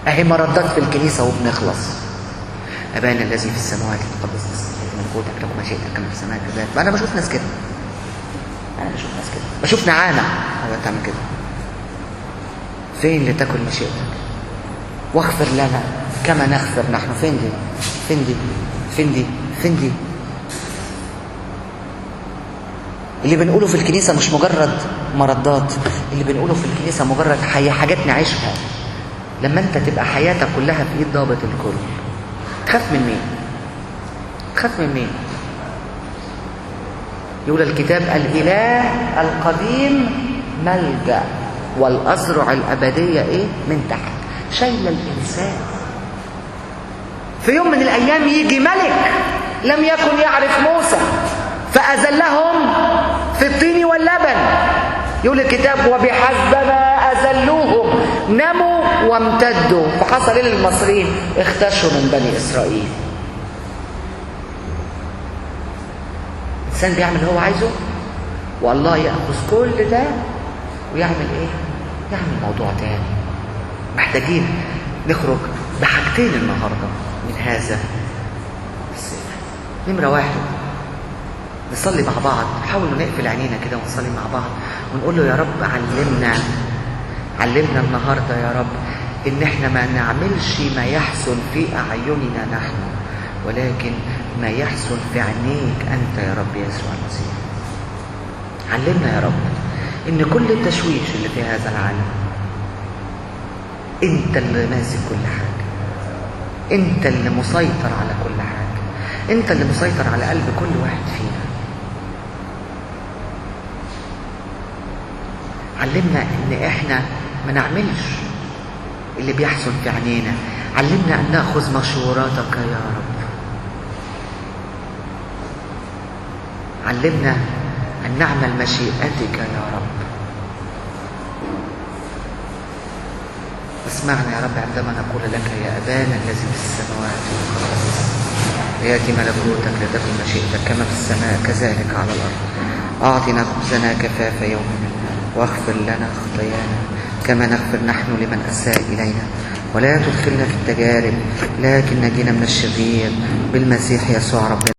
اهي مردات في الكنيسة وبنخلص. أبانا الذي في السماوات يتقدس اسمك، ملكوتك، تكن مشيئتك كما في السماء كذلك. أنا بشوف ناس كده، بشوف نعامة هو تعمل كده. فين لتكن مشيئتك؟ واغفر لنا كما نغفر نحن. فين دي؟ فين دي؟ فين دي؟ فين دي؟ اللي بنقوله في الكنيسة مش مجرد مردات، اللي بنقوله في الكنيسة مجرد حاجات نعيشها. لما انت تبقى حياتك كلها في ايد ضابط الكل، تخاف من مين؟ تخاف من مين؟ يقول الكتاب الإله القديم ملجأ والأزرع الأبدية ايه؟ من تحت، شايل الإنسان. في يوم من الأيام يجي ملك لم يكن يعرف موسى فأذلهم في الطين واللبن. يقول الكتاب وبحسب ما أذلوهم نموا وامتدوا. فحصل ايه للمصريين؟ اختشوا من بني إسرائيل. الإنسان بيعمل اللي هو عايزه، والله يأخذ كل ده ويعمل ايه؟ يعمل موضوع تاني. محتاجين نخرج بحاجتين النهارده من هذا السفر. نمرة واحد، نصلي مع بعض. حاولوا نقفل عينينا كده ونصلي مع بعض ونقول له يا رب علمنا النهارده يا رب ان احنا ما نعملش ما يحسن في اعيننا نحن، ولكن ما يحسن في عينيك انت يا رب يسوع المسيح. علمنا يا رب ان كل التشويش اللي في هذا العالم انت اللي ماسك كل حاجه، انت اللي مسيطر على كل حاجه، انت اللي مسيطر على قلب كل واحد فينا. علمنا ان احنا ما نعملش اللي بيحصل في عينينا. علمنا ان ناخذ مشوراتك يا رب. علمنا ان نعمل مشيئتك يا رب. اسمعنا يا رب عندما نقول لك يا أبانا الذي في السماوات يأتي ملكوتك، لتكن مشيئتك كما في السماء كذلك على الأرض. أعطنا خبزنا كفاف يومنا، واغفر لنا خطايانا كما نغفر نحن لمن أساء إلينا، ولا تدخلنا في التجارب لكن نجينا من الشرير بالمسيح يسوع ربنا.